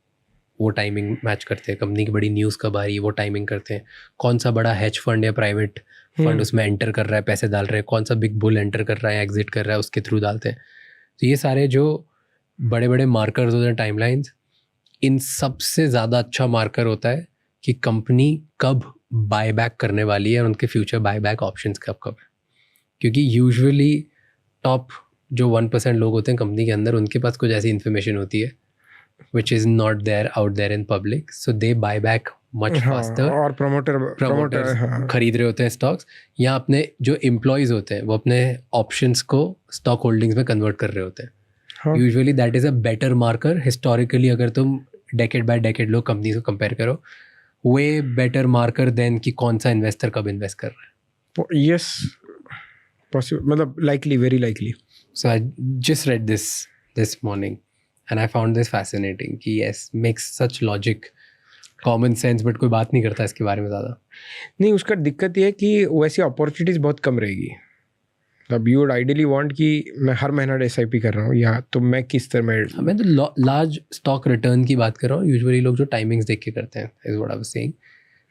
वो टाइमिंग मैच करते हैं. कंपनी की बड़ी न्यूज़ कब आ रही है, वो टाइमिंग करते हैं. कौन सा बड़ा हेज फंड या प्राइवेट फंड उसमें एंटर कर रहा है, पैसे डाल रहे हैं, कौन सा बिग बुल एंटर कर रहा है, एग्जिट कर रहा है, उसके थ्रू डालते हैं. तो ये सारे जो बड़े बड़े मार्कर्स होते हैं, टाइमलाइंस, इन सबसे ज़्यादा अच्छा मार्कर होता है कि कंपनी कब बाय बैक करने वाली है और उनके फ्यूचर बाय बैक ऑप्शंस कब है. क्योंकि यूजुअली टॉप जो 1% लोग होते हैं कंपनी के अंदर, उनके पास कुछ ऐसी इन्फॉर्मेशन होती है which is not there out there in public, so they buy back much faster. और प्रमोटर खरीद रहे होते हैं स्टॉक्स, या अपने जो एम्प्लॉयज़ होते हैं वो अपने ऑप्शंस को स्टॉक होल्डिंग्स में कन्वर्ट कर रहे होते हैं. Usually that is a better marker historically. अगर तुम डेकेड बाय डेकेड लोग कंपनीज को कंपेयर करो, वे बेटर मार्कर देन कि कौन सा इन्वेस्टर कब इन्वेस्ट कर रहा है. यस, पॉसिबल, मतलब likely, very likely. So I just read this morning and I found this fascinating कि yes, makes such logic, common sense, but कोई बात नहीं करता इसके बारे में ज़्यादा. नहीं, उसका दिक्कत ये है कि वैसी अपॉर्चुनिटीज़ बहुत कम रहेगी. अब यू वुड आइडियली वांट कि मैं हर महीना SIP कर रहा हूँ, या तो मैं किस तरह में, मैं तो लार्ज स्टॉक रिटर्न की बात कर रहा हूँ. यूजुअली लोग जो टाइमिंग्स देख के करते हैं, is what I was saying.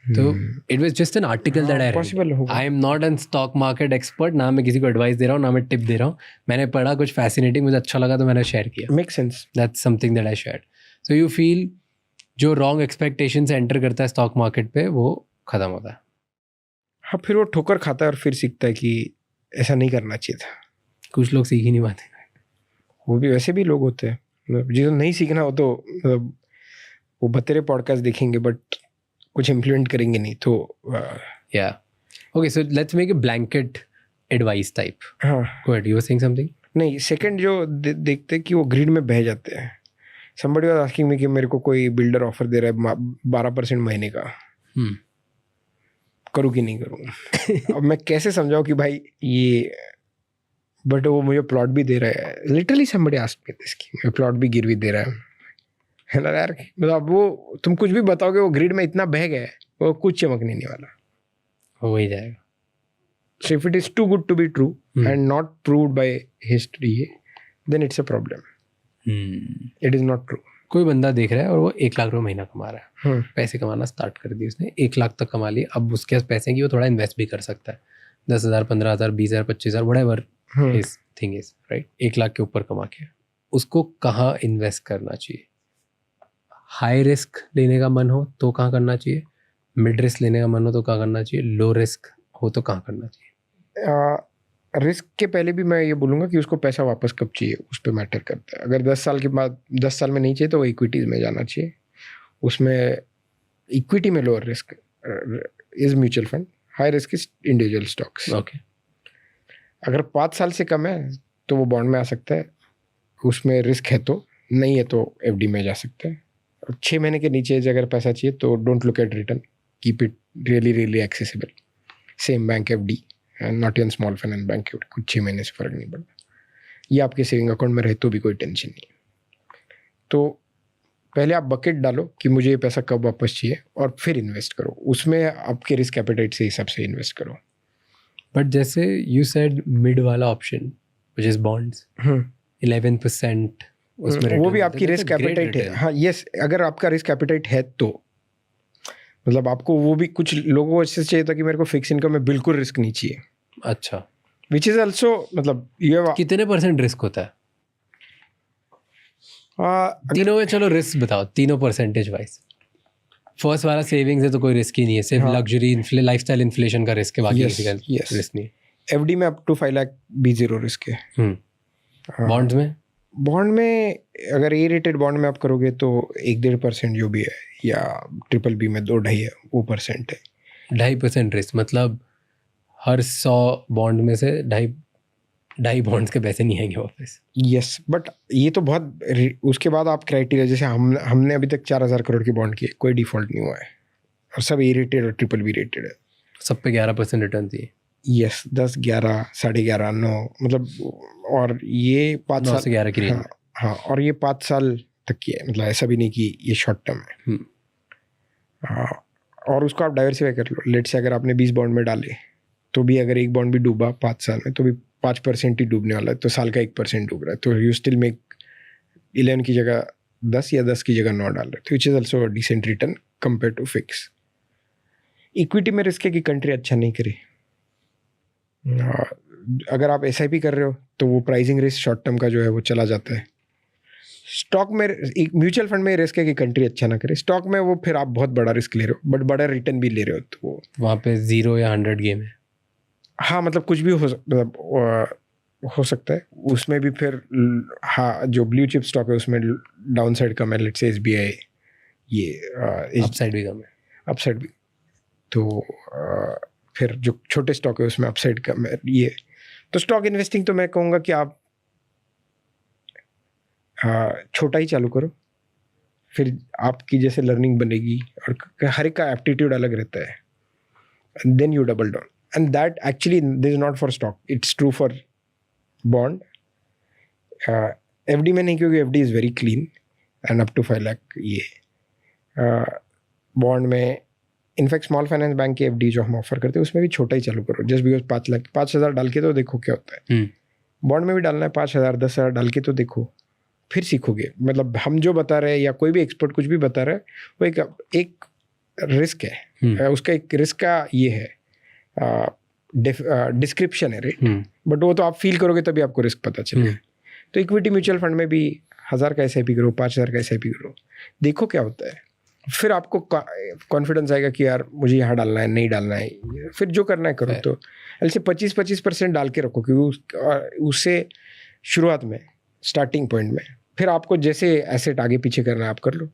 तो it was just an article that I read. I am not an stock market expert, ना मैं किसी को एडवाइस दे रहा हूँ, ना मैं टिप दे रहा हूँ. मैंने पढ़ा, कुछ फैसिनेटिंग, मुझे अच्छा लगा तो मैंने शेयर किया. Make sense. That's something that I shared. So you feel जो रॉन्ग एक्सपेक्टेशन से एंटर करता है स्टॉक मार्केट पे, वो खत्म होता है. हाँ, फिर वो ठोकर खाता है और फिर सीखता है कि ऐसा नहीं करना चाहिए था. कुछ लोग सीख ही नहीं पाते. वो भी वैसे भी लोग होते हैं, जिनको नहीं सीखना हो तो वो बतेरे पॉडकास्ट देखेंगे बट कुछ इम्प्लीमेंट करेंगे नहीं. तो या okay, so let's make a blanket advice type. हाँ, go ahead, you were saying something. नहीं, सेकंड जो देखते कि वो ग्रिड में बह जाते हैं. समबडी वाज आस्किंग मी कि मेरे को कोई बिल्डर ऑफर दे रहा है 12% महीने का, करूँ कि नहीं करूँ. अब मैं कैसे समझाऊँ कि भाई ये, बट वो मुझे प्लॉट भी दे रहा है. Literally somebody asked me this कि प्लॉट भी गिरवी दे रहा है ना यार. मतलब वो तुम कुछ भी बताओगे, वो ग्रिड में इतना बह गया है, वो कुछ चमकने नहीं वाला. हो ही जाएगा. So if it is too good to be true and not proved by history, then it's a problem. It is not true. कोई बंदा देख रहा है और वो 1 लाख रुपये महीना कमा रहा है. पैसे कमाना स्टार्ट कर दिए उसने, 1 लाख तक कमा लिया. अब उसके पास पैसे हैं कि वो थोड़ा इन्वेस्ट भी कर सकता है. 10,000, 15,000, 20,000, 25,000, whatever his thing is, right? 1 lakh के ऊपर कमा के उसको कहाँ इन्वेस्ट करना चाहिए? हाई रिस्क लेने का मन हो तो कहाँ करना चाहिए? मिड रिस्क लेने का मन हो तो क्या करना चाहिए, लो रिस्क हो तो कहाँ करना चाहिए? रिस्क के पहले भी मैं ये बोलूँगा कि उसको पैसा वापस कब चाहिए, उस पर मैटर करता है। अगर 10 साल के बाद 10 साल में नहीं चाहिए तो वो इक्विटीज़ में जाना चाहिए। उसमें इक्विटी में lower risk is mutual fund, high risk is individual stocks. Okay. अगर 5 साल से कम है तो वो बॉन्ड में आ सकता है, उसमें रिस्क है तो, नहीं है तो एफडी में जा सकता है। 6 महीने के नीचे अगर पैसा चाहिए तो don't look at return, keep it really accessible. Same bank FD, not in small finance bank, कुछ 6 महीने से फ़र्क नहीं पड़ता। ये आपके सेविंग अकाउंट में रहे तो भी कोई टेंशन नहीं। तो पहले आप बकेट डालो कि मुझे ये पैसा कब वापस चाहिए, और फिर इन्वेस्ट करो। उसमें आपके रिस्क एपेटाइट से हिसाब से इन्वेस्ट करो। बट जैसे यू सेड मिड वाला ऑप्शन व्हिच इज बॉन्ड्स, 11% उसमें वो भी आपकी रिस्क एपेटाइट है। हाँ यस, अगर आपका रिस्क एपेटाइट है तो, मतलब आपको वो भी, कुछ लोगों को ऐसे चाहिए था कि मेरे को फिक्स इनकम में बिल्कुल रिस्क नहीं चाहिए। अच्छा, विच इज ऑल्सो, मतलब ये कितने % रिस्क होता है तीनों में? चलो रिस्क बताओ तीनों परसेंटेज वाइज। फर्स्ट वाला सेविंग्स है तो कोई रिस्क ही नहीं है, सिर्फ लग्जरी लाइफस्टाइल इन्फ्लेशन का रिस्क है, बाकी किसी का रिस्क नहीं। एफडी में अप टू 5 लाख भी जीरो रिस्क है। बॉन्ड्स में? बॉन्ड में अगर ए रेटेड बॉन्ड में आप करोगे तो 1-1.5% जो भी है, या ट्रिपल बी में 2-2.5 है, वो % है। 2.5% रिस्क, मतलब हर 100 बॉन्ड में से 2.5 बॉन्ड्स के पैसे नहीं आएंगे वापस। यस, बट ये तो बहुत, उसके बाद आप क्राइटेरिया, जैसे हमने अभी तक 4,000 करोड़ के बॉन्ड किए, कोई डिफॉल्ट नहीं हुआ है, और सब ए रेटेड और ट्रिपल बी रेटेड है। सब पे 11% रिटर्न थी। यस, 10, 11, 11.5, 9, मतलब, और ये 5 साल से 11 की रेंज। हाँ, और ये 5 साल तक की है, मतलब ऐसा भी नहीं कि ये शॉर्ट टर्म है। हाँ, और उसको आप डाइवर्सिफाई कर लो। लेट से अगर आपने 20 बॉन्ड में डाले तो भी अगर एक बॉन्ड भी डूबा 5 साल में तो भी 5% ही डूबने वाला है, तो साल का 1% डूब रहा है, तो यू स्टिल मेक 11 की जगह 10 या 10 की जगह 9 डाल रहे, तो which is also decent return compare to fix. Equity में रिस्क है कि कंट्री अच्छा नहीं करे। अगर आप SIP कर रहे हो तो वो प्राइसिंग रिस्क शॉर्ट टर्म का जो है वो चला जाता है। स्टॉक में, म्यूचुअल फंड में रिस्क है कि कंट्री अच्छा ना करे। स्टॉक में वो फिर आप बहुत बड़ा रिस्क ले रहे हो, बट बड़ा रिटर्न भी ले रहे हो, तो वो वहाँ पे 0 या 100 गेम है। हाँ, मतलब कुछ भी हो सकता है उसमें भी फिर। हाँ, जो ब्लू चिप स्टॉक है उसमें डाउन साइड कम है, लेट्स से SBI, ये अपसाइड भी कम है। अपसाइड भी, तो फिर जो छोटे स्टॉक है उसमें अपसाइड कम है। ये तो स्टॉक इन्वेस्टिंग तो मैं कहूँगा कि आप छोटा ही चालू करो, फिर आपकी जैसे लर्निंग बनेगी, और हर एक का एप्टीट्यूड अलग रहता है, and then you double down. And that actually this is not for stock, it's true for bond. FD में नहीं, क्योंकि FD is very clean and up to 5 lakh. ये बॉन्ड में इनफैक्ट स्मॉल फाइनेंस बैंक की FD जो हम offer करते हैं उसमें भी छोटा ही चालू करो, जस्ट बिकॉज 5 लाख 5,000 डाल के तो देखो क्या होता है। बॉन्ड में भी डालना है 5,000 10,000 डाल के तो देखो, फिर सीखोगे। मतलब हम जो बता रहे हैं या कोई भी एक्सपर्ट कुछ भी बता रहा है, वो एक रिस्क है, उसका एक रिस्क का ये है, डिस्क्रिप्शन है, राइट? बट वो तो आप फील करोगे तभी आपको रिस्क पता चलेगा। तो इक्विटी म्यूचुअल फंड में भी 1,000 का SIP करो, 5,000 का SIP करो, देखो क्या होता है, फिर आपको कॉन्फिडेंस आएगा कि यार मुझे यहाँ डालना है, नहीं डालना है, फिर जो करना है करो। तो ऐसे 25% डाल के रखो, क्योंकि उससे शुरुआत में, स्टार्टिंग पॉइंट में, फिर आपको जैसे एसेट आगे पीछे करना है आप कर लो।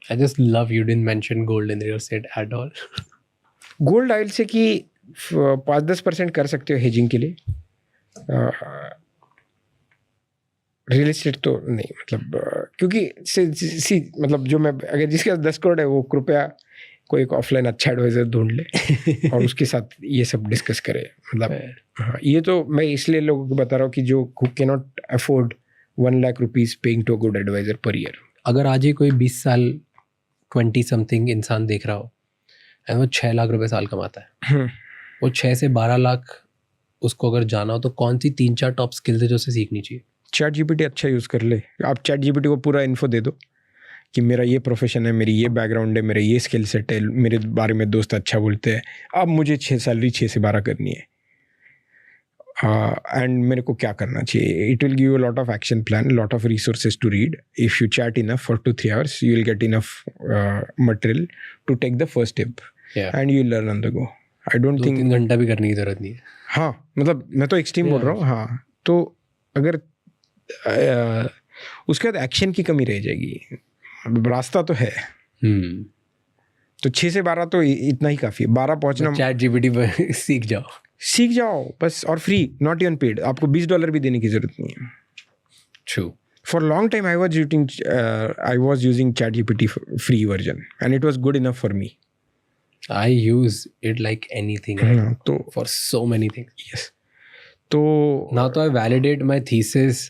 I just love you didn't mention gold in real estate at all. Gold oil से कि 5-10% कर सकते हो हेजिंग के लिए, रियल एस्टेट तो नहीं, मतलब क्योंकि मतलब जो मैं, अगर जिसके पास 10 करोड़ है वो कृपया कोई एक ऑफलाइन अच्छा एडवाइजर ढूंढ ले और उसके साथ ये सब डिस्कस करे। मतलब हाँ, ये तो मैं इसलिए लोगों को बता रहा हूँ कि जो can not afford 1 lakh rupees paying to good advisor per year. अगर आज ही कोई 20 साल 20 समथिंग इंसान देख रहा हो एंड वो 6 लाख रुपए साल कमाता है, वो 6 से 12 लाख उसको अगर जाना हो तो कौन सी 3-4 टॉप स्किल्स है जो उसे सीखनी चाहिए? ChatGPT अच्छा यूज़ कर ले। आप ChatGPT को पूरा इन्फो दे दो कि मेरा ये प्रोफेशन है, मेरी ये बैकग्राउंड है, मेरा ये स्किल सेट है, मेरे बारे में दोस्त अच्छा बोलते हैं, अब मुझे सैलरी 6 से 12 करनी है, एंड मेरे को क्या करना चाहिए। It will give you lot of action plan, lot of resources to read. If you chat enough for 2-3 hours, you will get enough material to take the first step. And you learn on the go. I don't think 2-3 घंटा भी करने की जरूरत नहीं है. हाँ, मतलब मैं तो एक्सट्रीम बोल रहा हूँ. हाँ, तो अगर उसके बाद एक्शन की कमी रह जाएगी. रास्ता तो है. तो 6 से 12 तो इतना ही काफ़ी है. 12 पहुँचना, ChatGPT पर सीख जाओ बस. और फ्री, नॉट इवन पेड. आपको $20 भी देने की जरूरत नहीं है. True. For a long time, I was using ChatGPT free version, and it was good enough for me. I use it like anything, right? तो for so many things. Yes. तो now तो I validate my thesis.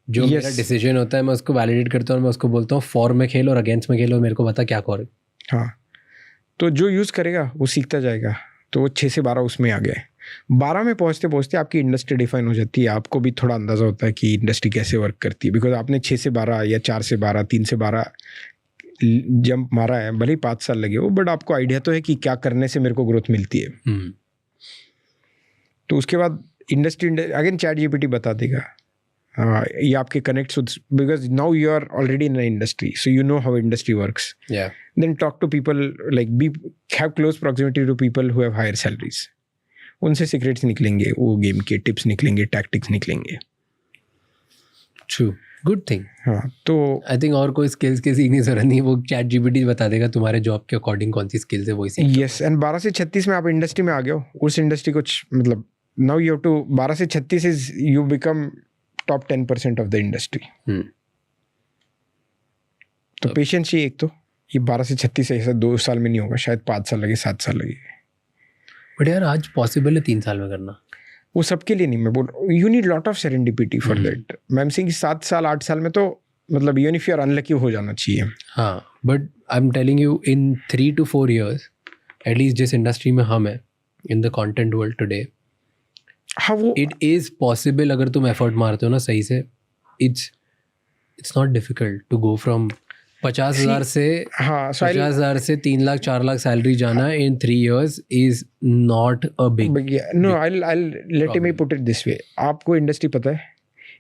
जो मेरा decision होता है मैं उसको validate करता हूँ. मैं उसको बोलता हूँ फॉर में खेल और अगेंस्ट में खेल और मेरे को बता क्या करो. हाँ, तो जो यूज़ करेगा वो सीखता जाएगा. तो वो 6 से 12 उसमें आ गए. 12 में पहुँचते पहुँचते आपकी इंडस्ट्री डिफाइन हो जाती है. आपको भी थोड़ा अंदाज़ा होता है कि इंडस्ट्री कैसे वर्क करती है. बिकॉज आपने 6 से 12 या 4 से 12, 3 से 12 जंप मारा है. भले ही 5 साल लगे हो, बट आपको आइडिया तो है कि क्या करने से मेरे को ग्रोथ मिलती है. तो उसके बाद इंडस्ट्री अगेन ChatGPT बता देगा. ये आपके connects, because now you are already in industry, so you know how industry works. Then talk to people, like have close proximity to people who have higher salaries. उनसे secrets निकलेंगे, वो game के tips निकलेंगे, tactics निकलेंगे. True, good thing. हाँ, तो I think और कोई स्किल्स की सीखने की जरूरत नहीं. वो ChatGPT बता देगा तुम्हारे जॉब के अकॉर्डिंग कौन सी स्किल्स है, वही सीख. यस. एंड 12 से 36 में आप इंडस्ट्री में आ गए हो. उस इंडस्ट्री कुछ मतलब नाउ यू हैव टू 12 से 36 is you become top 10% of the industry. तो पेशेंस चाहिए एक. तो ये 12 से 36 ऐसा 2 साल में नहीं होगा, शायद 5 साल लगे, 7 साल लगे. बट यार आज पॉसिबल है 3 साल में करना. वो सबके लिए नहीं. मैं बोल you need lot of serendipity for that. मैं एम सेइंग 7 साल 8 साल में तो मतलब even if you are unlucky हो जाना चाहिए. हाँ, but I am telling you in 3 to 4 years at least जिस इंडस्ट्री में हम है in the content world today, हाँ, वो इट इज़ पॉसिबल. अगर तुम एफर्ट मारते हो ना सही से, it's not difficult to go from 50,000 से 50,000 से 3 लाख 4 लाख सैलरी जाना in 3 years is not a big. No, I'll let me put it this way. आपको इंडस्ट्री पता है.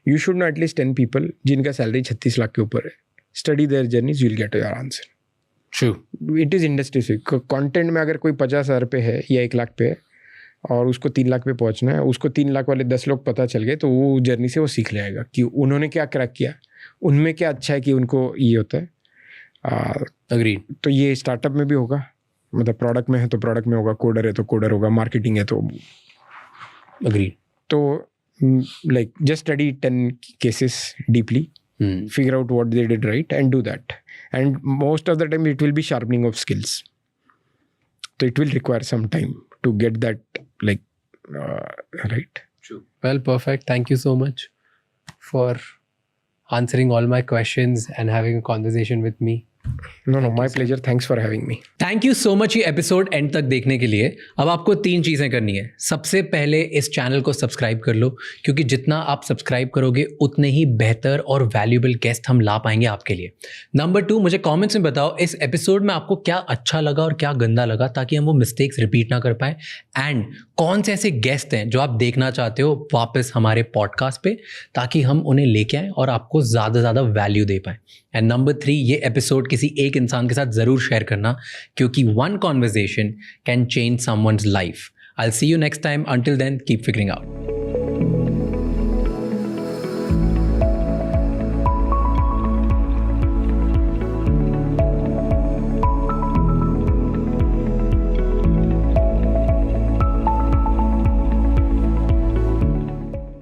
You should know at least 10 people जिनका सैलरी 36 लाख के ऊपर है. Study their journeys, you will get your answer. True, it is industry से. Content में अगर कोई 50,000 पे है या 1 लाख पे है और उसको 3 लाख पे पहुंचना है, उसको 3 लाख वाले 10 लोग पता चल गए, तो वो जर्नी से वो सीख लेगा कि उन्होंने क्या क्रैक किया, उनमें क्या अच्छा है कि उनको ये होता है. अग्रीड. तो ये स्टार्टअप में भी होगा. मतलब प्रोडक्ट में है तो प्रोडक्ट में होगा, कोडर है तो कोडर होगा, मार्केटिंग है तो. अग्रीड. तो like just study 10 cases deeply, figure out what they did right and do that. And most of the time it will be sharpening of skills. So it will require some time to get that like right. True. Well, perfect. Thank you so much for answering all my questions and having a conversation with me. No, my pleasure. Thanks for having me. Thank you so much ये episode and तक देखने के लिए. अब आपको 3 चीज़ें करनी है. सबसे पहले इस चैनल को सब्सक्राइब कर लो, क्योंकि जितना आप सब्सक्राइब करोगे उतने ही बेहतर और वैल्यूएबल गेस्ट हम ला पाएंगे आपके लिए. नंबर 2, मुझे कमेंट्स में बताओ इस एपिसोड में आपको क्या अच्छा लगा और क्या गंदा लगा, ताकि हम वो मिस्टेक्स रिपीट ना कर पाए. एंड कौन से ऐसे गेस्ट हैं जो आप देखना चाहते हो वापस हमारे पॉडकास्ट पे, ताकि हम उन्हें लेके आएँ और आपको ज़्यादा से ज़्यादा वैल्यू दे पाएँ. एंड नंबर 3, ये एपिसोड किसी एक इंसान के साथ ज़रूर शेयर करना, क्योंकि one conversation can change someone's life. I'll see you next time. Until then, keep figuring out.